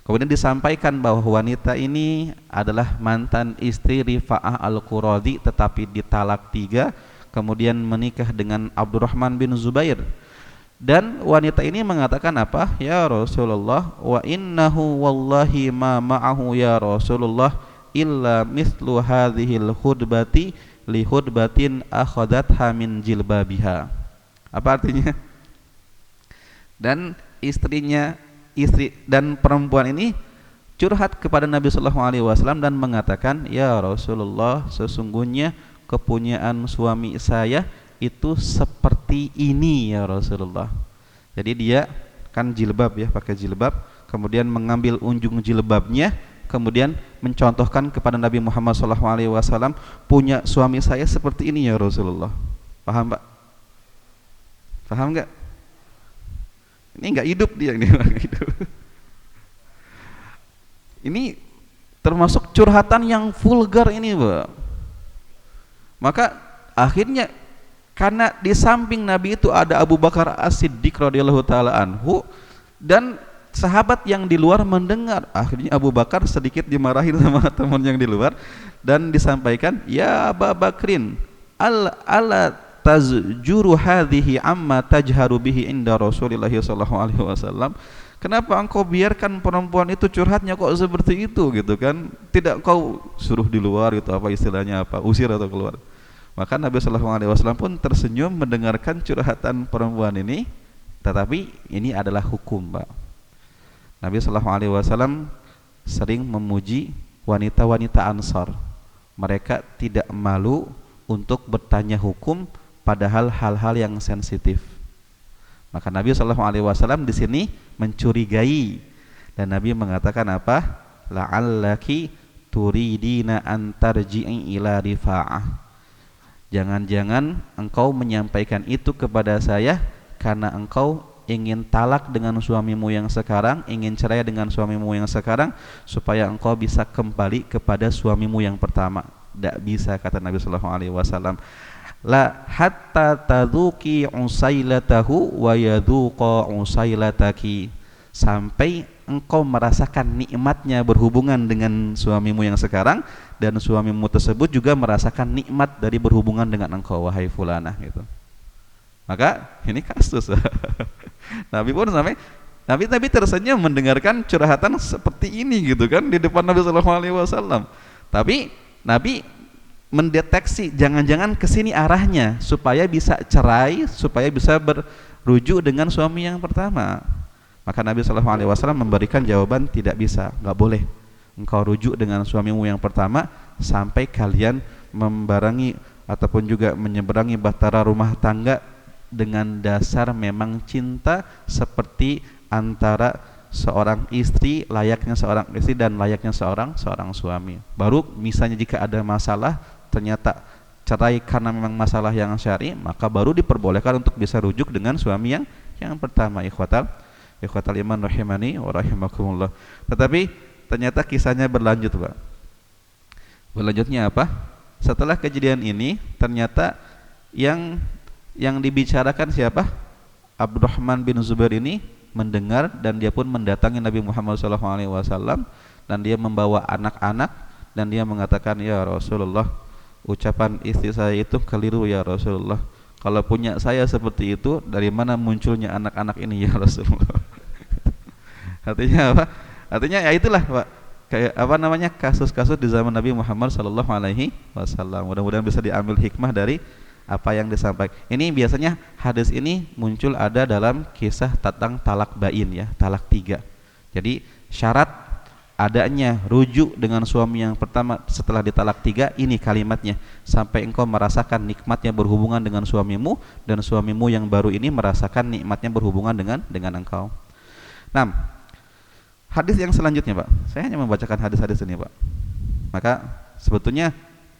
Kemudian disampaikan bahwa wanita ini adalah mantan istri Rifa'ah Al-Quradi, tetapi ditalak 3, kemudian menikah dengan Abdurrahman bin Zubair. Dan wanita ini mengatakan apa? Ya Rasulullah, wa innahu wallahi ma ma'ahu ya Rasulullah illa mithlu hadhil hudbati li hudbatin akhadatha min jilbabiha. Apa artinya? Dan istri dan perempuan ini curhat kepada Nabi sallallahu alaihi wasallam dan mengatakan, ya Rasulullah, sesungguhnya kepunyaan suami saya itu seperti ini ya Rasulullah. Jadi dia kan jilbab ya, pakai jilbab, kemudian mengambil ujung jilbabnya, kemudian mencontohkan kepada Nabi Muhammad sallallahu alaihi wasallam, punya suami saya seperti ini ya Rasulullah. Paham, Pak? Paham enggak? Ini nggak hidup dia ini. Ini termasuk curhatan yang vulgar ini, Pak. Maka akhirnya karena di samping Nabi itu ada Abu Bakar As-Siddiq radhiyallahu taala anhu dan sahabat yang di luar mendengar, akhirnya Abu Bakar sedikit dimarahin sama teman yang di luar dan disampaikan, ya Abu Bakrin, ala tazjuru hadhihi amma tajharu bihi inda Rasulillah sallallahu alaihi wasallam. Kenapa engkau biarkan perempuan itu curhatnya kok seperti itu gitu kan? Tidak kau suruh di luar gitu, apa istilahnya, apa usir atau keluar. Maka Nabi sallallahu alaihi wasallam pun tersenyum mendengarkan curhatan perempuan ini, tetapi ini adalah hukum, Pak. Nabi sallallahu alaihi wasallam sering memuji wanita-wanita Ansar. Mereka tidak malu untuk bertanya hukum padahal hal-hal yang sensitif. Maka Nabi sallallahu alaihi wasallam di sini mencurigai dan Nabi mengatakan apa? La'allaki turidina an tarji'i ila Rifa'ah. Jangan-jangan engkau menyampaikan itu kepada saya karena engkau ingin talak dengan suamimu yang sekarang, ingin cerai dengan suamimu yang sekarang supaya engkau bisa kembali kepada suamimu yang pertama. Tidak bisa, kata Nabi sallallahu alaihi wasallam. la hatta tadzuki usailatahu wa yadzuqa usailataki, sampai engkau merasakan nikmatnya berhubungan dengan suamimu yang sekarang, dan suamimu tersebut juga merasakan nikmat dari berhubungan dengan engkau wahai fulanah gitu. Maka ini kasus. Nabi pun sampai Nabi tersenyum mendengarkan curhatan seperti ini gitu kan di depan Nabi sallallahu alaihi wasallam. Tapi Nabi mendeteksi jangan-jangan kesini arahnya supaya bisa cerai, supaya bisa berujuk dengan suami yang pertama. Maka Nabi sallallahu alaihi wasallam memberikan jawaban, tidak bisa, enggak boleh engkau rujuk dengan suamimu yang pertama sampai kalian membarengi ataupun juga menyeberangi bahtera rumah tangga dengan dasar memang cinta seperti antara seorang istri, layaknya seorang istri dan layaknya seorang suami. Baru misalnya jika ada masalah ternyata cerai karena memang masalah yang syar'i, maka baru diperbolehkan untuk bisa rujuk dengan suami yang pertama. Ikhwatal iman rahimani wa rahimakumullah. Tetapi ternyata kisahnya berlanjut, Pak. Berlanjutnya apa? Setelah kejadian ini ternyata yang dibicarakan siapa? Abdurrahman bin Zubair ini mendengar dan dia pun mendatangi Nabi Muhammad SAW, dan dia membawa anak-anak dan dia mengatakan, ya Rasulullah, ucapan istri saya itu keliru ya Rasulullah. Kalau punya saya seperti itu, dari mana munculnya anak-anak ini ya Rasulullah? Artinya apa? Artinya ya itulah, Pak. Kayak apa namanya, kasus-kasus di zaman Nabi Muhammad sallallahu alaihi wasallam. Mudah-mudahan bisa diambil hikmah dari apa yang disampaikan. Ini biasanya hadis ini muncul ada dalam kisah tentang talak bain ya, talak 3. Jadi syarat adanya rujuk dengan suami yang pertama setelah ditalak 3 ini kalimatnya, sampai engkau merasakan nikmatnya berhubungan dengan suamimu dan suamimu yang baru ini merasakan nikmatnya berhubungan dengan engkau. Nah, hadis yang selanjutnya, Pak. Saya hanya membacakan hadis-hadis ini, Pak. Maka sebetulnya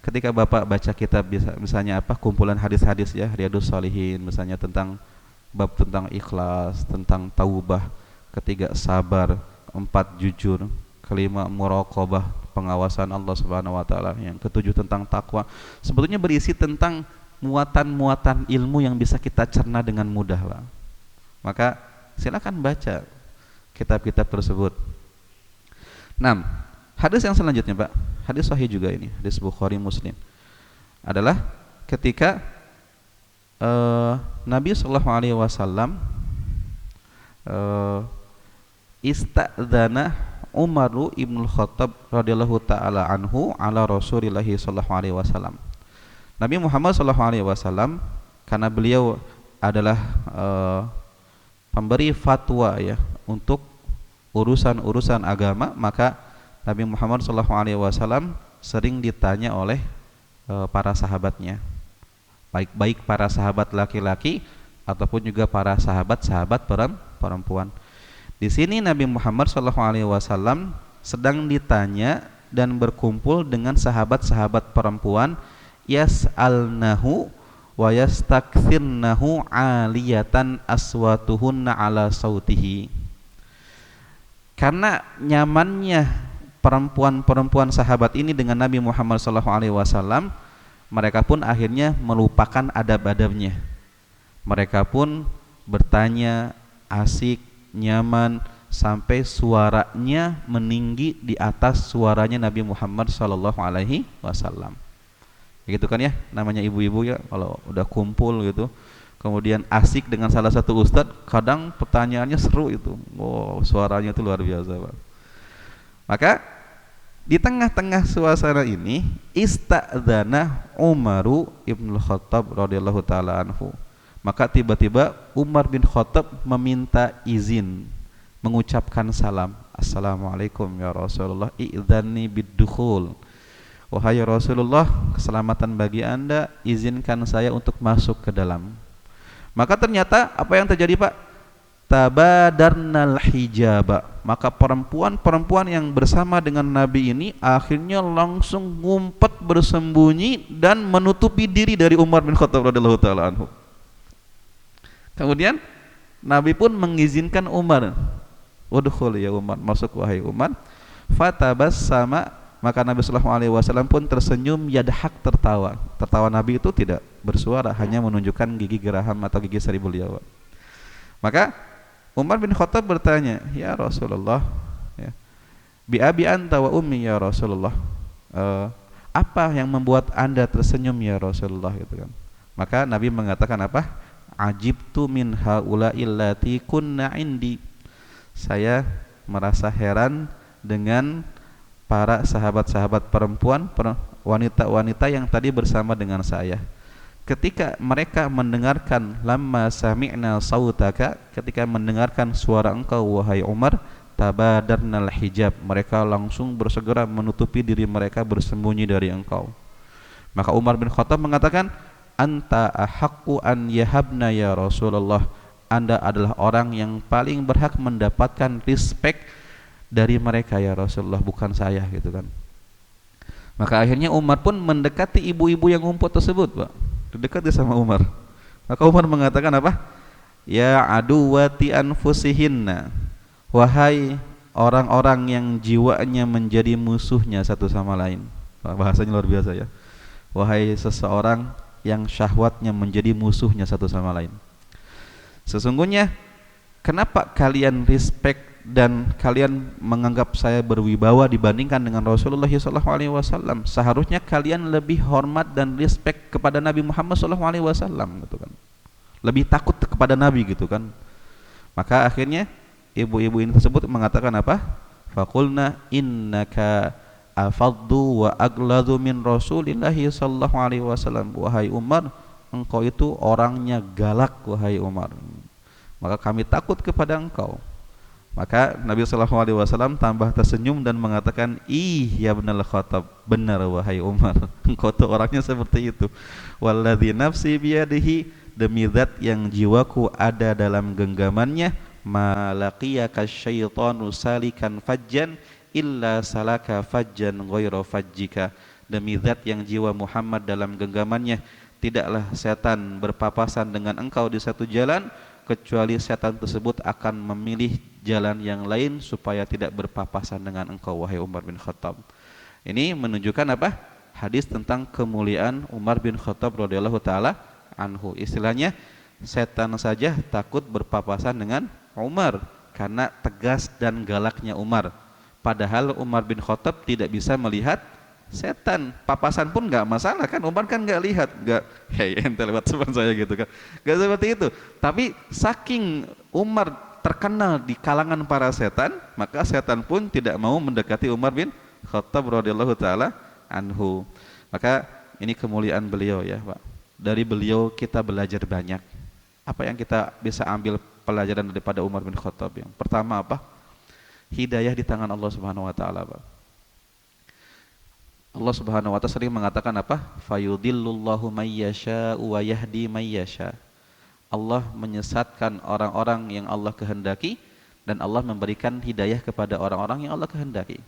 ketika Bapak baca kitab misalnya apa, kumpulan hadis-hadis ya, Riyadhus Shalihin misalnya, tentang bab tentang ikhlas, tentang taubah, ketiga sabar, 4 jujur, kelima muraqabah, pengawasan Allah Subhanahu wa taala, yang ketujuh tentang takwa, sebetulnya berisi tentang muatan-muatan ilmu yang bisa kita cerna dengan mudah, Pak. Maka silakan baca kitab-kitab tersebut. 6. Hadis yang selanjutnya, Pak, hadis sahih juga ini, hadis Bukhari Muslim, adalah ketika Nabi sallallahu alaihi wasallam istadzana Umar ibn Khattab radhiyallahu taala anhu ala Rasulillah sallallahu alaihi wasallam. Nabi Muhammad sallallahu alaihi wasallam, karena beliau adalah pemberi fatwa ya untuk urusan-urusan agama, maka Nabi Muhammad SAW sering ditanya oleh para sahabatnya, baik para sahabat laki-laki ataupun juga para sahabat perempuan. Di sini Nabi Muhammad SAW sedang ditanya dan berkumpul dengan sahabat-sahabat perempuan, yas'alnahu wa yastakthirnahu aliyatan aswatuhunna ala sautihi. Karena nyamannya perempuan-perempuan sahabat ini dengan Nabi Muhammad SAW, mereka pun akhirnya melupakan adab-adabnya. Mereka pun bertanya, asik, nyaman, sampai suaranya meninggi di atas suaranya Nabi Muhammad SAW. Gitu kan ya, namanya ibu-ibu ya, kalau udah kumpul gitu, kemudian asik dengan salah satu ustadz, kadang pertanyaannya seru itu. Wow, suaranya itu luar biasa, Pak. Maka di tengah-tengah suasana ini, istadzana Umaru ibn Khattab radhiyallahu taala anhu. Maka tiba-tiba Umar bin Khattab meminta izin, mengucapkan salam. Assalamualaikum ya Rasulullah, idzanni bid-dukhul. Wahai Rasulullah, keselamatan bagi Anda, izinkan saya untuk masuk ke dalam. Maka ternyata apa yang terjadi, Pak? Tabadarnal hijaba. Maka perempuan-perempuan yang bersama dengan Nabi ini akhirnya langsung ngumpet bersembunyi dan menutupi diri dari Umar bin Khattab radhiyallahu taala anhu. Kemudian Nabi pun mengizinkan Umar, "Udkhul ya Umar, masuk wahai Umar." Fatabassama, maka Nabi sallallahu alaihi wasallam pun tersenyum, yadhak, tertawa. Tertawa Nabi itu tidak bersuara, hanya menunjukkan gigi geraham atau gigi seri beliau. Maka Umar bin Khattab bertanya, ya Rasulullah, ya, bi abi anta wa ummi ya Rasulullah, apa yang membuat anda tersenyum ya Rasulullah, gitu kan. Maka Nabi mengatakan apa? Ajibtu min haula'i allati kunna indi. Saya merasa heran dengan para sahabat-sahabat perempuan, wanita-wanita yang tadi bersama dengan saya. Ketika mereka mendengarkan lamma sami'na sautaka, ketika mendengarkan suara engkau wahai Umar, tabadarnal hijab, mereka langsung bersegera menutupi diri mereka, bersembunyi dari engkau. Maka Umar bin Khattab mengatakan, anta ahaqqu an yahabna ya Rasulullah, anda adalah orang yang paling berhak mendapatkan respect dari mereka ya Rasulullah, bukan saya, gitu kan. Maka akhirnya Umar pun mendekati ibu-ibu yang ngumpul tersebut, Pak. Didekati sama Umar. Maka Umar mengatakan apa? Ya aduwati anfusihinna, wahai orang-orang yang jiwanya menjadi musuhnya satu sama lain. Bahasanya luar biasa ya. Wahai seseorang yang syahwatnya menjadi musuhnya satu sama lain. Sesungguhnya kenapa kalian respect dan kalian menganggap saya berwibawa dibandingkan dengan Rasulullah SAW? Seharusnya kalian lebih hormat dan respect kepada Nabi Muhammad SAW, gitu kan. Lebih takut kepada Nabi, gitu kan. Maka akhirnya ibu-ibu ini tersebut mengatakan apa? Faqulna innaka afaddu wa agladu min Rasulillahi SAW. Wahai Umar, engkau itu orangnya galak, wahai Umar. Maka kami takut kepada engkau. Maka Nabi SAW tambah tersenyum dan mengatakan, ih ya Ibnul Khattab, benar wahai Umar, engkau tuh orangnya seperti itu. Walladzi nafsi biyadihi, demi zat yang jiwaku ada dalam genggamannya, malaqiyaka syaitanu salikan fajjan illa salaka fajjan ghairu fajjika, demi zat yang jiwa Muhammad dalam genggamannya, tidaklah setan berpapasan dengan engkau di satu jalan, kecuali setan tersebut akan memilih jalan yang lain supaya tidak berpapasan dengan engkau wahai Umar bin Khattab. Ini menunjukkan apa? Hadis tentang kemuliaan Umar bin Khattab radhiyallahu taala anhu. Istilahnya setan saja takut berpapasan dengan Umar karena tegas dan galaknya Umar. Padahal Umar bin Khattab tidak bisa melihat setan, papasan pun nggak masalah kan, Umar kan nggak lihat, nggak, hei ente lewat depan saya gitu kan, nggak seperti itu. Tapi saking Umar terkenal di kalangan para setan, maka setan pun tidak mau mendekati Umar bin Khattab radhiyallahu taala anhu. Maka ini kemuliaan beliau ya, Pak. Dari beliau kita belajar banyak. Apa yang kita bisa ambil pelajaran daripada Umar bin Khattab? Yang pertama apa? Hidayah di tangan Allah Subhanahu wa taala, Pak. Allah Subhanahu wa taala sering mengatakan apa? Fayudillullahu may yasha'u wa yahdi may yasha'. Allah menyesatkan orang-orang yang Allah kehendaki dan Allah memberikan hidayah kepada orang-orang yang Allah kehendaki.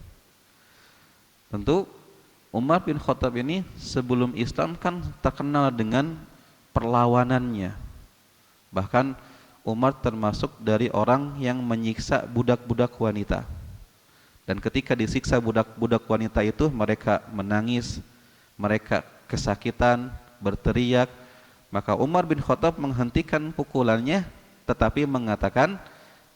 Tentu Umar bin Khattab ini sebelum Islam kan terkenal dengan perlawanannya. Bahkan Umar termasuk dari orang yang menyiksa budak-budak wanita. Dan ketika disiksa budak-budak wanita itu, mereka menangis, mereka kesakitan, berteriak. Maka Umar bin Khattab menghentikan pukulannya, tetapi mengatakan,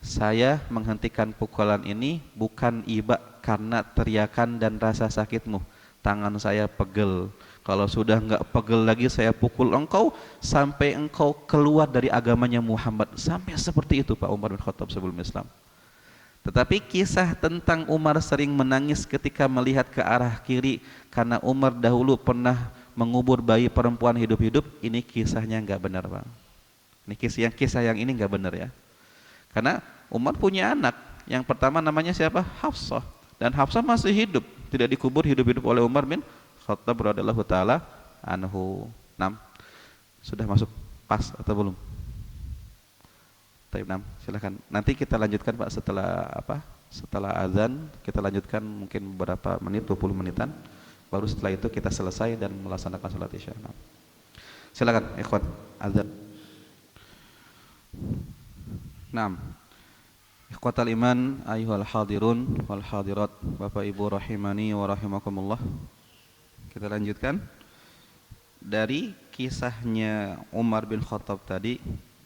saya menghentikan pukulan ini bukan iba karena teriakan dan rasa sakitmu. Tangan saya pegel. Kalau sudah enggak pegel lagi, saya pukul engkau sampai engkau keluar dari agamanya Muhammad. Sampai seperti itu Pak Umar bin Khattab sebelum Islam. Tetapi kisah tentang Umar sering menangis ketika melihat ke arah kiri karena Umar dahulu pernah mengubur bayi perempuan hidup-hidup, ini kisahnya enggak benar, Bang. Ini kisah yang ini enggak benar ya. Karena Umar punya anak, yang pertama namanya siapa? Hafsah. Dan Hafsah masih hidup, tidak dikubur hidup-hidup oleh Umar bin Khattab radhiyallahu taala anhu. 6. Sudah masuk pas atau belum? Baik, 6. Silakan. Nanti kita lanjutkan Pak setelah apa? Setelah azan kita lanjutkan mungkin beberapa menit, 20 menitan. Baru setelah itu kita selesai dan melaksanakan salat Isya. Silakan ikhwan, azan. 6. Ikhwatal iman ayyuhal hadirun wal hadirat, Bapak Ibu rahimani wa rahimakumullah. Kita lanjutkan dari kisahnya Umar bin Khattab tadi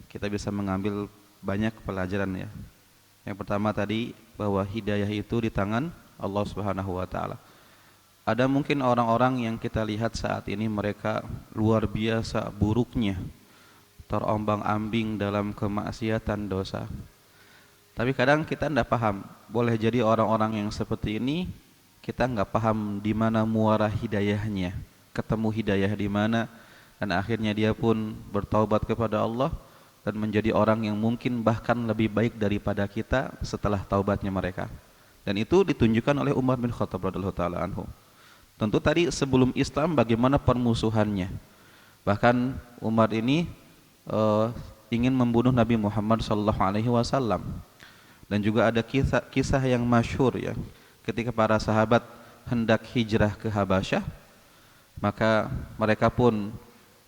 kita bisa mengambil banyak pelajaran ya. Yang pertama tadi bahwa hidayah itu di tangan Allah Subhanahu wa taala. Ada mungkin orang-orang yang kita lihat saat ini mereka luar biasa buruknya, terombang-ambing dalam kemaksiatan dosa. Tapi kadang kita tidak paham, boleh jadi orang-orang yang seperti ini kita nggak paham di mana muara hidayahnya, ketemu hidayah di mana, dan akhirnya dia pun bertaubat kepada Allah dan menjadi orang yang mungkin bahkan lebih baik daripada kita setelah taubatnya mereka. Dan itu ditunjukkan oleh Umar bin Khattab radhiyallahu taala anhu. Tentu tadi sebelum Islam bagaimana permusuhannya. Bahkan Umar ini ingin membunuh Nabi Muhammad SAW. Dan juga ada kisah yang masyhur ya, ketika para sahabat hendak hijrah ke Habasyah, maka mereka pun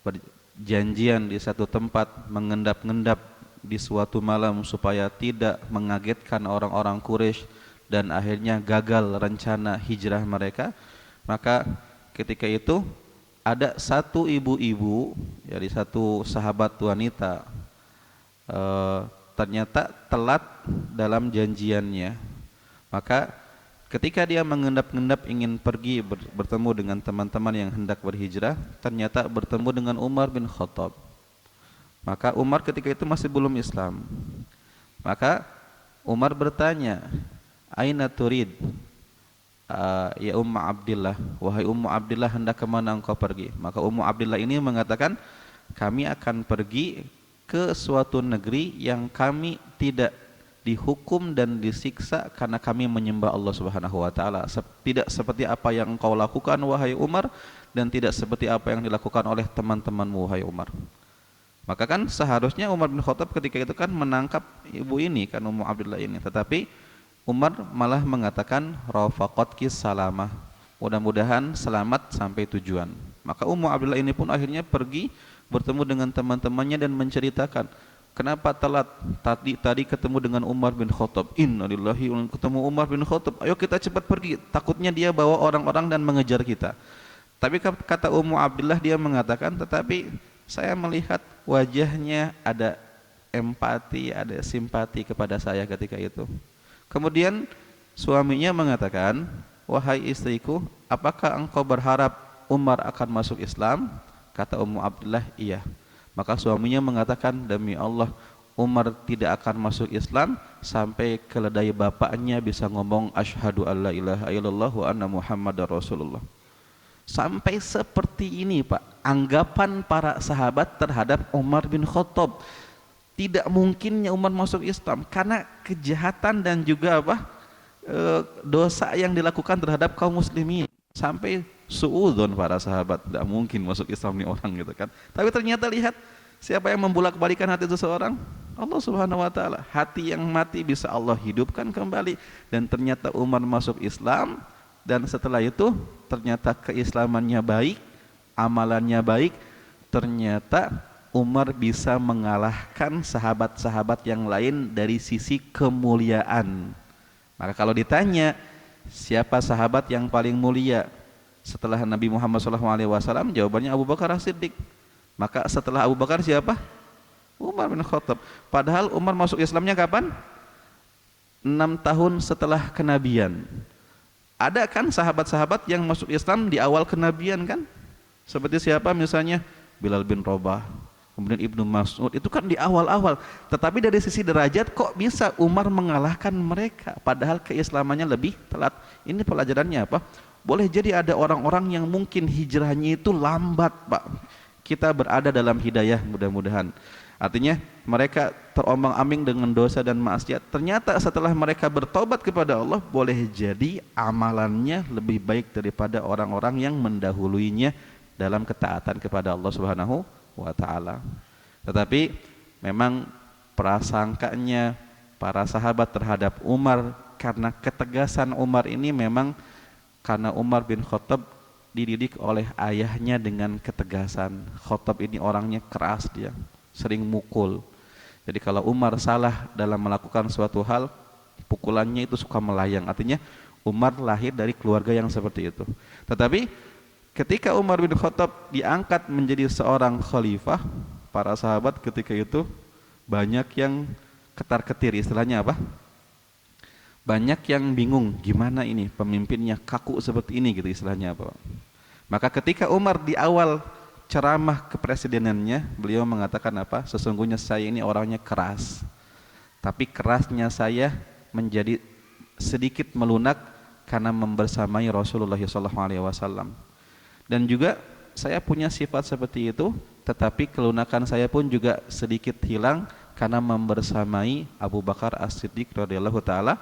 berjanjian di satu tempat mengendap-endap di suatu malam supaya tidak mengagetkan orang-orang Quraisy, dan akhirnya gagal rencana hijrah mereka. Maka ketika itu ada satu ibu-ibu dari satu sahabat wanita ternyata telat dalam janjiannya. Maka ketika dia mengendap-endap ingin pergi bertemu dengan teman-teman yang hendak berhijrah, ternyata bertemu dengan Umar bin Khattab. Maka Umar ketika itu masih belum Islam. Maka Umar bertanya, "Aina turid? Ya Ummu Abdillah, wahai Ummu Abdillah, hendak kemana engkau pergi?" Maka Ummu Abdillah ini mengatakan, "Kami akan pergi ke suatu negeri yang kami tidak dihukum dan disiksa karena kami menyembah Allah Subhanahu wa taala. Tidak seperti apa yang engkau lakukan wahai Umar, dan tidak seperti apa yang dilakukan oleh teman-temanmu wahai Umar." Maka kan seharusnya Umar bin Khattab ketika itu kan menangkap ibu ini kan, Ummu Abdillah ini, tetapi Umar malah mengatakan rafaqatki salamah, mudah-mudahan selamat sampai tujuan. Maka Ummu Abdillah ini pun akhirnya pergi bertemu dengan teman-temannya dan menceritakan, kenapa telat tadi ketemu dengan Umar bin Khattab. Innalillahi wa ketemu Umar bin Khattab, ayo kita cepat pergi, takutnya dia bawa orang-orang dan mengejar kita. Tapi kata Ummu Abdillah, dia mengatakan, tetapi saya melihat wajahnya ada empati, ada simpati kepada saya ketika itu. Kemudian suaminya mengatakan, wahai istriku, apakah engkau berharap Umar akan masuk Islam? Kata Ummu Abdillah, iya. Maka suaminya mengatakan, demi Allah, Umar tidak akan masuk Islam sampai keledai bapaknya bisa ngomong asyhadu alla ilaha illallah wa anna muhammadar rasulullah. Sampai seperti ini Pak anggapan para sahabat terhadap Umar bin Khattab. Tidak mungkinnya Umar masuk Islam karena kejahatan dan juga dosa yang dilakukan terhadap kaum muslimin. Sampai suudzon para sahabat, tidak mungkin masuk Islam nih orang gitu kan. Tapi ternyata lihat siapa yang membolak-balikan hati seseorang? Allah Subhanahu wa taala. Hati yang mati bisa Allah hidupkan kembali, dan ternyata Umar masuk Islam, dan setelah itu ternyata keislamannya baik, amalannya baik. Ternyata Umar bisa mengalahkan sahabat-sahabat yang lain dari sisi kemuliaan. Maka kalau ditanya siapa sahabat yang paling mulia setelah Nabi Muhammad SAW, jawabannya Abu Bakar As-Siddiq. Maka setelah Abu Bakar siapa? Umar bin Khattab. Padahal Umar masuk Islamnya kapan? 6 tahun setelah kenabian. Ada kan sahabat-sahabat yang masuk Islam di awal kenabian kan? Seperti siapa misalnya? Bilal bin Rabah, kemudian Ibnu Mas'ud, itu kan di awal-awal. Tetapi dari sisi derajat kok bisa Umar mengalahkan mereka padahal keislamannya lebih telat? Ini pelajarannya apa? Boleh jadi ada orang-orang yang mungkin hijrahnya itu lambat Pak. Kita berada dalam hidayah mudah-mudahan. Artinya mereka terombang-ambing dengan dosa dan maksiat. Ternyata setelah mereka bertobat kepada Allah, boleh jadi amalannya lebih baik daripada orang-orang yang mendahuluinya dalam ketaatan kepada Allah Subhanahu wa taala. Tetapi memang prasangkanya para sahabat terhadap Umar, karena ketegasan Umar ini memang karena Umar bin Khattab dididik oleh ayahnya dengan ketegasan. Khattab ini orangnya keras, dia sering mukul. Jadi kalau Umar salah dalam melakukan suatu hal, pukulannya itu suka melayang. Artinya Umar lahir dari keluarga yang seperti itu. Tetapi Ketika Umar bin Khattab diangkat menjadi seorang khalifah, para sahabat ketika itu banyak yang ketar-ketir, istilahnya apa? Banyak yang bingung, gimana ini pemimpinnya kaku seperti ini gitu, istilahnya apa? Maka ketika Umar di awal ceramah kepresidenannya, beliau mengatakan apa? Sesungguhnya saya ini orangnya keras, tapi kerasnya saya menjadi sedikit melunak karena membersamai Rasulullah SAW. Dan juga saya punya sifat seperti itu, tetapi kelunakan saya pun juga sedikit hilang karena membersamai Abu Bakar As-Siddiq radhiyallahu taala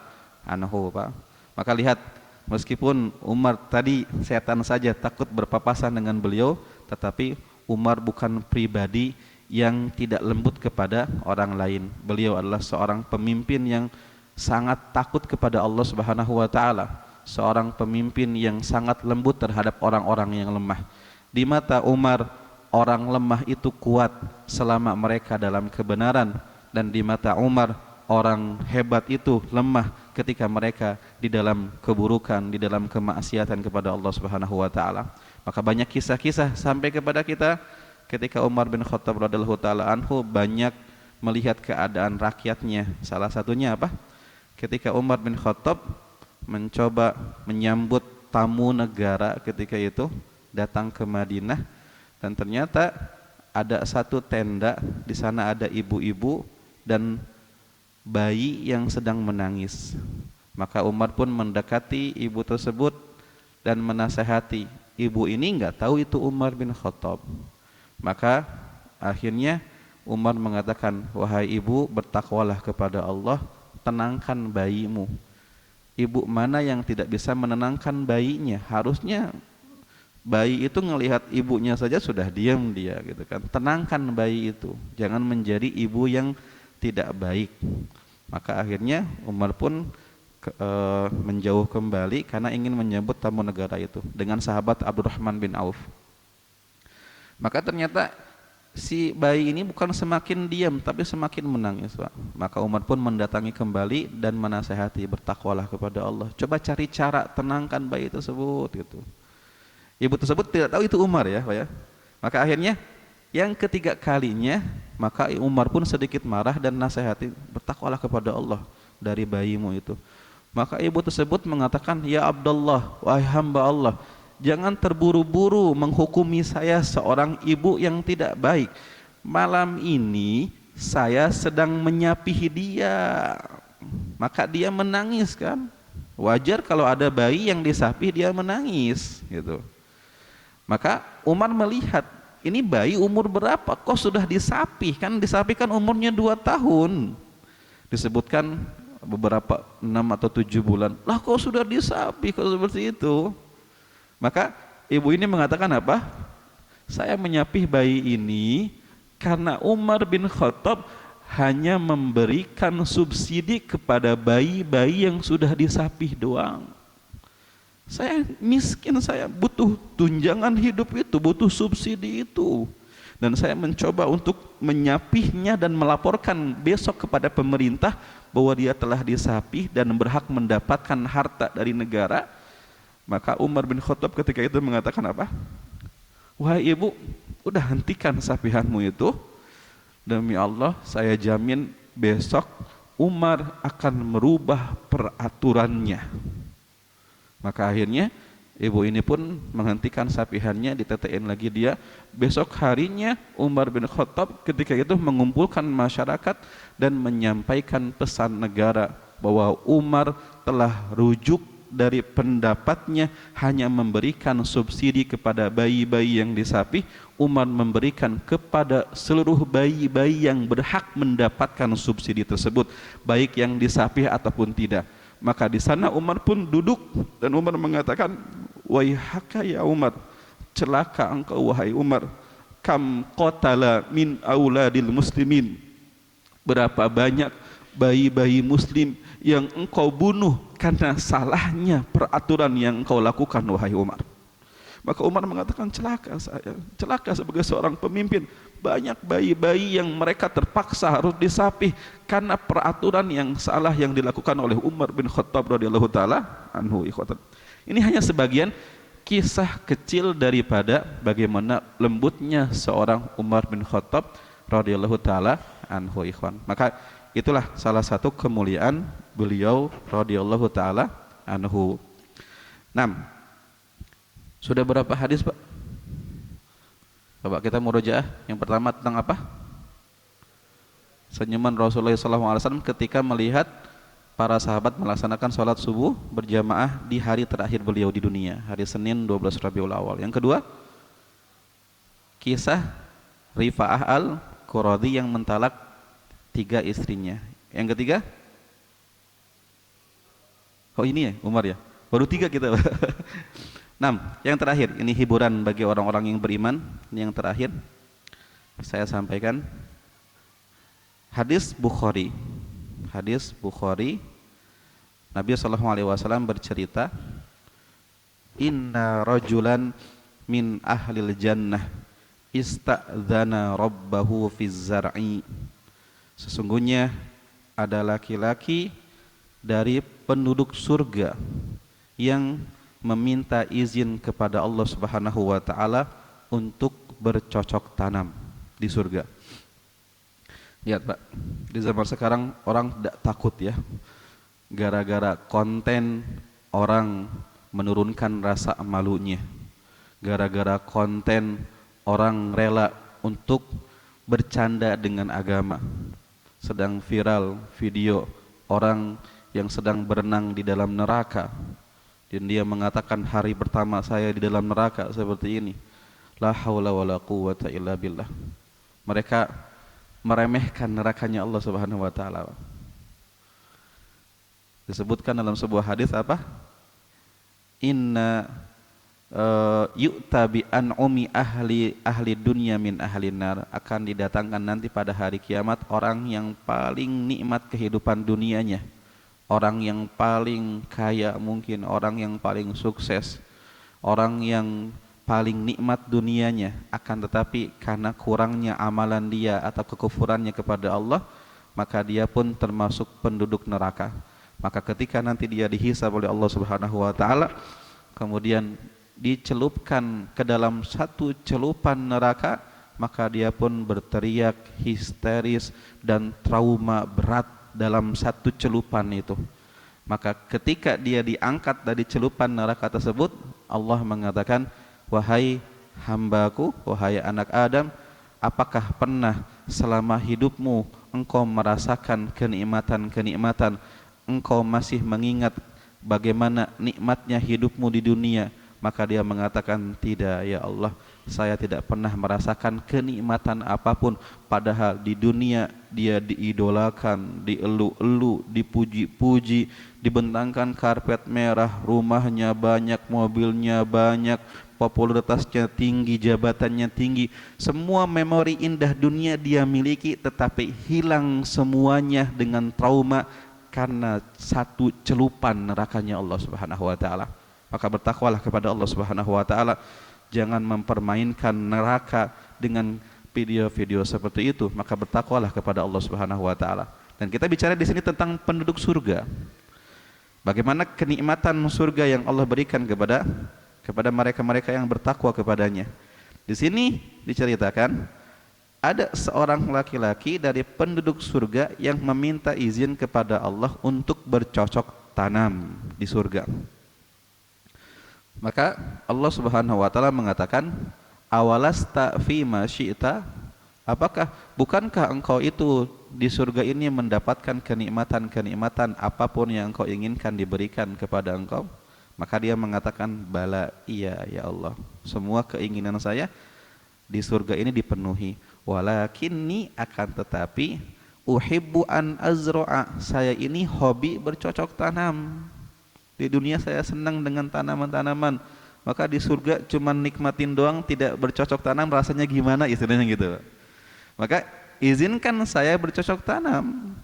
anhu, Pak. Maka lihat, meskipun Umar tadi setan saja takut berpapasan dengan beliau, tetapi Umar bukan pribadi yang tidak lembut kepada orang lain. Beliau adalah seorang pemimpin yang sangat takut kepada Allah Subhanahu wa taala, seorang pemimpin yang sangat lembut terhadap orang-orang yang lemah. Di mata Umar, orang lemah itu kuat selama mereka dalam kebenaran, dan di mata Umar, orang hebat itu lemah ketika mereka di dalam keburukan, di dalam kemaksiatan kepada Allah Subhanahu wa taala. Maka banyak kisah-kisah sampai kepada kita ketika Umar bin Khattab radhiyallahu taala anhu banyak melihat keadaan rakyatnya. Salah satunya apa? Ketika Umar bin Khattab mencoba menyambut tamu negara ketika itu datang ke Madinah, dan ternyata ada satu tenda, di sana ada ibu-ibu dan bayi yang sedang menangis. Maka Umar pun mendekati ibu tersebut dan menasehati. Ibu ini enggak tahu itu Umar bin Khattab. Maka akhirnya Umar mengatakan, wahai ibu, bertakwalah kepada Allah, tenangkan bayimu. Ibu mana yang tidak bisa menenangkan bayinya? Harusnya bayi itu ngelihat ibunya saja sudah diam dia gitu kan. Tenangkan bayi itu, jangan menjadi ibu yang tidak baik. Maka akhirnya Umar pun menjauh kembali karena ingin menyambut tamu negara itu dengan sahabat Abdurrahman bin Auf. Maka ternyata si bayi ini bukan semakin diam tapi semakin menangis, Pak. Maka Umar pun mendatangi kembali dan menasehati, bertakwalah kepada Allah. Coba cari cara tenangkan bayi tersebut gitu. Ibu tersebut tidak tahu itu Umar ya, Pak ya. Maka akhirnya yang ketiga kalinya, maka Umar pun sedikit marah dan nasihati, bertakwalah kepada Allah dari bayimu itu. Maka ibu tersebut mengatakan, ya Abdullah, wahai hamba Allah, jangan terburu-buru menghukumi saya seorang ibu yang tidak baik. Malam ini saya sedang menyapihi dia, maka dia menangis kan. Wajar kalau ada bayi yang disapih dia menangis gitu. Maka Umar melihat, ini bayi umur berapa kok sudah disapih? Kan disapih kan umurnya 2 tahun. Disebutkan beberapa 6 atau 7 bulan. Lah kok sudah disapih kok seperti itu? Maka ibu ini mengatakan apa? Saya menyapih bayi ini karena Umar bin Khattab hanya memberikan subsidi kepada bayi-bayi yang sudah disapih doang. Saya miskin, saya butuh tunjangan hidup itu, butuh subsidi itu. Dan saya mencoba untuk menyapihnya dan melaporkan besok kepada pemerintah bahwa dia telah disapih dan berhak mendapatkan harta dari negara. Maka Umar bin Khattab ketika itu mengatakan apa? Wahai ibu, udah hentikan sapihanmu itu. Demi Allah, saya jamin besok Umar akan merubah peraturannya. Maka akhirnya ibu ini pun menghentikan sapihannya, ditetein lagi dia. Besok harinya Umar bin Khattab ketika itu mengumpulkan masyarakat dan menyampaikan pesan negara bahwa Umar telah rujuk dari pendapatnya hanya memberikan subsidi kepada bayi-bayi yang disapih. Umar memberikan kepada seluruh bayi-bayi yang berhak mendapatkan subsidi tersebut, baik yang disapih ataupun tidak. Maka di sana Umar pun duduk dan Umar mengatakan, waihaka ya Umar, celaka engkau wahai Umar, kam qatala min auladil muslimin, berapa banyak bayi-bayi muslim yang engkau bunuh karena salahnya peraturan yang engkau lakukan wahai Umar. Maka Umar mengatakan, celaka saya, celaka sebagai seorang pemimpin. Banyak bayi-bayi yang mereka terpaksa harus disapih karena peraturan yang salah yang dilakukan oleh Umar bin Khattab radhiyallahu taala anhu. Ini hanya sebagian kisah kecil daripada bagaimana lembutnya seorang Umar bin Khattab radhiyallahu taala anhu, ikhwan. Maka itulah salah satu kemuliaan beliau radhiyallahu taala anhu. 6. Sudah berapa hadis, Pak? Coba kita murojaah. Yang pertama tentang apa? Senyuman Rasulullah SAW ketika melihat para sahabat melaksanakan sholat subuh berjamaah di hari terakhir beliau di dunia, hari Senin 12 Rabiul Awal. Yang kedua, kisah Rifa'ah al-Quradi yang mentalak 3 istrinya. Yang ketiga, oh ini ya Umar ya, baru 3 kita. 6. Yang terakhir, ini hiburan bagi orang-orang yang beriman. Ini yang terakhir saya sampaikan, hadis Bukhari. Hadis Bukhari, Nabi SAW bercerita, inna rajulan min ahlil jannah ista'dzana rabbahu fiz zar'i. Sesungguhnya ada laki-laki dari penduduk surga yang meminta izin kepada Allah Subhanahu wa taala untuk bercocok tanam di surga. Lihat, Pak, di zaman sekarang orang tidak takut ya, gara-gara konten orang menurunkan rasa malunya, gara-gara konten orang rela untuk bercanda dengan agama. Sedang viral video orang yang sedang berenang di dalam neraka dan dia mengatakan hari pertama saya di dalam neraka seperti ini. La haula wala quwwata illa billah. Mereka meremehkan nerakanya Allah Subhanahu wa taala. Disebutkan dalam sebuah hadis apa? Inna yu'ta bi an'umi ahli dunya min ahli nar. Akan didatangkan nanti pada hari kiamat orang yang paling nikmat kehidupan dunianya, orang yang paling kaya mungkin, orang yang paling sukses, orang yang paling nikmat dunianya, akan tetapi karena kurangnya amalan dia atau kekufurannya kepada Allah, maka dia pun termasuk penduduk neraka. Maka ketika nanti dia dihisab oleh Allah Subhanahu wa taala, kemudian dicelupkan ke dalam satu celupan neraka, maka dia pun berteriak histeris dan trauma berat dalam satu celupan itu. Maka ketika dia diangkat dari celupan neraka tersebut, Allah mengatakan, wahai hambaku, wahai anak Adam, apakah pernah selama hidupmu engkau merasakan kenikmatan-kenikmatan, engkau masih mengingat bagaimana nikmatnya hidupmu di dunia? Maka dia mengatakan, tidak ya Allah, saya tidak pernah merasakan kenikmatan apapun. Padahal di dunia dia diidolakan, dielu-elu, dipuji-puji, dibentangkan karpet merah, rumahnya banyak, mobilnya banyak, popularitasnya tinggi, jabatannya tinggi, semua memori indah dunia dia miliki, tetapi hilang semuanya dengan trauma karena satu celupan nerakanya Allah Subhanahu wa taala. Maka bertakwalah kepada Allah Subhanahu wa taala, jangan mempermainkan neraka dengan video-video seperti itu. Maka bertakwalah kepada Allah Subhanahu wa taala. Dan kita bicara di sini tentang penduduk surga. Bagaimana kenikmatan surga yang Allah berikan kepada mereka-mereka yang bertakwa kepadanya. Di sini diceritakan ada seorang laki-laki dari penduduk surga yang meminta izin kepada Allah untuk bercocok tanam di surga. Maka Allah Subhanahu wa taala mengatakan, awalasta fi ma syi'ta, apakah bukankah engkau itu di surga ini mendapatkan kenikmatan-kenikmatan apapun yang engkau inginkan diberikan kepada engkau? Maka dia mengatakan, bala, iya ya Allah, semua keinginan saya di surga ini dipenuhi. Walakinni, akan tetapi, uhibbu an azra'a, saya ini hobi bercocok tanam. Di dunia saya senang dengan tanaman-tanaman, maka di surga cuma nikmatin doang, tidak bercocok tanam, rasanya gimana istilahnya gitu. Maka izinkan saya bercocok tanam,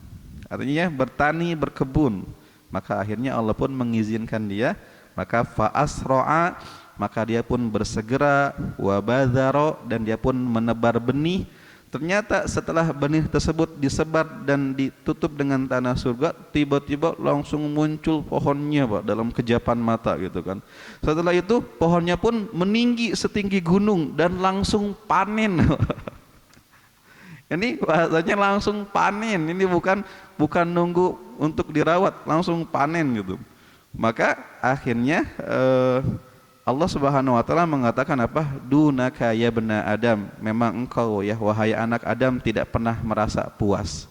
artinya bertani, berkebun. Maka akhirnya Allah pun mengizinkan dia. Maka fa'asra'a, maka dia pun bersegera, wa badhara, dan dia pun menebar benih, Ternyata setelah benih tersebut disebar dan ditutup dengan tanah surga, tiba-tiba langsung muncul pohonnya Pak dalam kejapan mata gitu kan. Setelah itu pohonnya pun meninggi setinggi gunung dan langsung panen. Ini bahasanya langsung panen. Ini bukan nunggu untuk dirawat, langsung panen gitu. Maka akhirnya Allah Subhanahu wa taala mengatakan apa? Dunaka ya bena Adam, memang engkau ya wahai anak Adam tidak pernah merasa puas.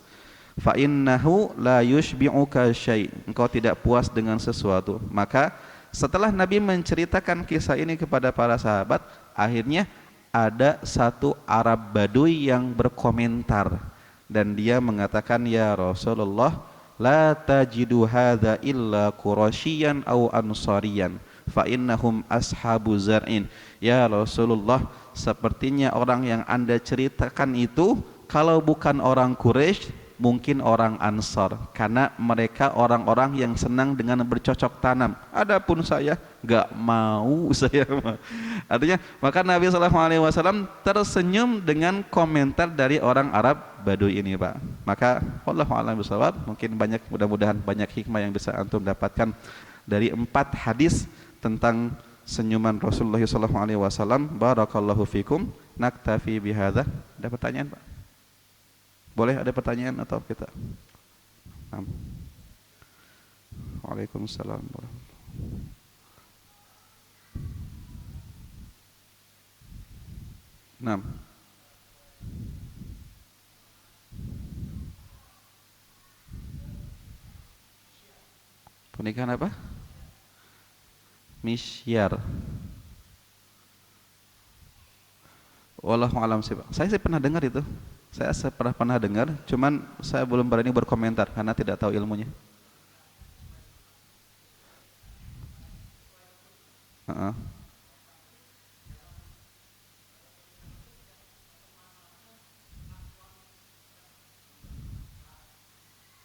Fa innahu la yushbi'uka syai'. Engkau tidak puas dengan sesuatu. Maka setelah Nabi menceritakan kisah ini kepada para sahabat, akhirnya ada satu Arab Baduy yang berkomentar dan dia mengatakan, ya Rasulullah, la tajidu hadza illa Quraisyan aw Ansariyan fa innahum ashabu zar'in. Ya Rasulullah, sepertinya orang yang Anda ceritakan itu kalau bukan orang Quraisy mungkin orang Ansar, karena mereka orang-orang yang senang dengan bercocok tanam. Adapun saya nggak mau saya. Artinya maka Nabi SAW tersenyum dengan komentar dari orang Arab Baduy ini Pak. Maka wallahu a'lam bishawab, mungkin mudah-mudahan banyak hikmah yang bisa antum dapatkan dari 4 hadis tentang senyuman Rasulullah SAW. Barakallahu fikum. Naktafi bihadza. Ada pertanyaan Pak? Boleh ada pertanyaan atau kita? Waalaikumsalam warahmatullahi. Naam. Pernikahan apa? Misyar. Wallahu a'lam sih Pak. Saya sih pernah dengar itu. Saya pernah dengar, cuman saya belum berani berkomentar karena tidak tahu ilmunya. Uh-uh.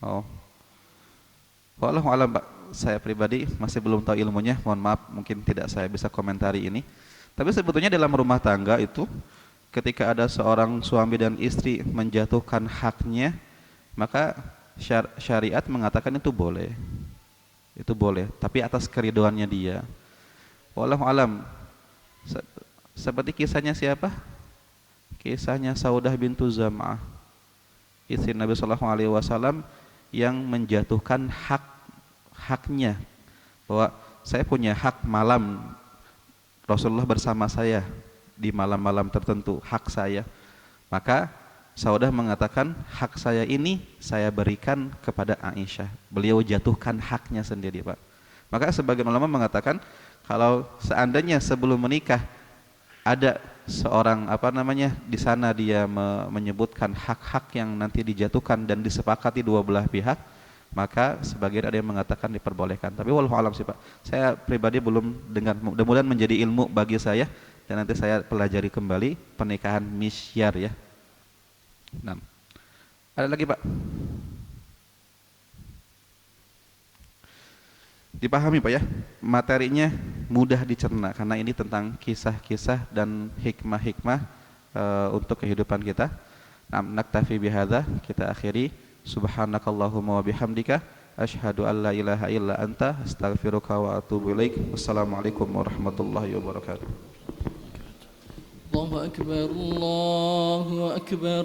Oh, wallahu a'lam Pak. Saya pribadi masih belum tahu ilmunya. Mohon maaf, mungkin tidak saya bisa komentari ini. Tapi sebetulnya dalam rumah tangga itu, ketika ada seorang suami dan istri menjatuhkan haknya, maka syariat mengatakan itu boleh. Itu boleh, tapi atas keriduannya dia. Wallahu alam. Seperti kisahnya siapa? Kisahnya Saudah bintu Zam'ah, istri Nabi sallallahu alaihi wasallam yang menjatuhkan haknya, bahwa saya punya hak malam Rasulullah bersama saya di malam-malam tertentu, hak saya. Maka Saudah mengatakan, hak saya ini saya berikan kepada Aisyah. Beliau jatuhkan haknya sendiri Pak. Maka sebagian ulama mengatakan, kalau seandainya sebelum menikah ada seorang di sana dia menyebutkan hak-hak yang nanti dijatuhkan dan disepakati dua belah pihak, maka sebagian ada yang mengatakan diperbolehkan. Tapi wallahu alam sih Pak. Saya pribadi belum dengar. Mudah-mudahan menjadi ilmu bagi saya dan nanti saya pelajari kembali pernikahan misyar ya. Nah, ada lagi Pak? Dipahami Pak ya, materinya mudah dicerna karena ini tentang kisah-kisah dan hikmah-hikmah untuk kehidupan kita. Nah, naktafi bihadza, kita akhiri. Subhanakallahumma wa bihamdika asyhadu an la ilaha illa anta astaghfiruka wa atubu ilaik. Wassalamualaikum warahmatullahi wabarakatuh. Allahu akbar, Allahu akbar.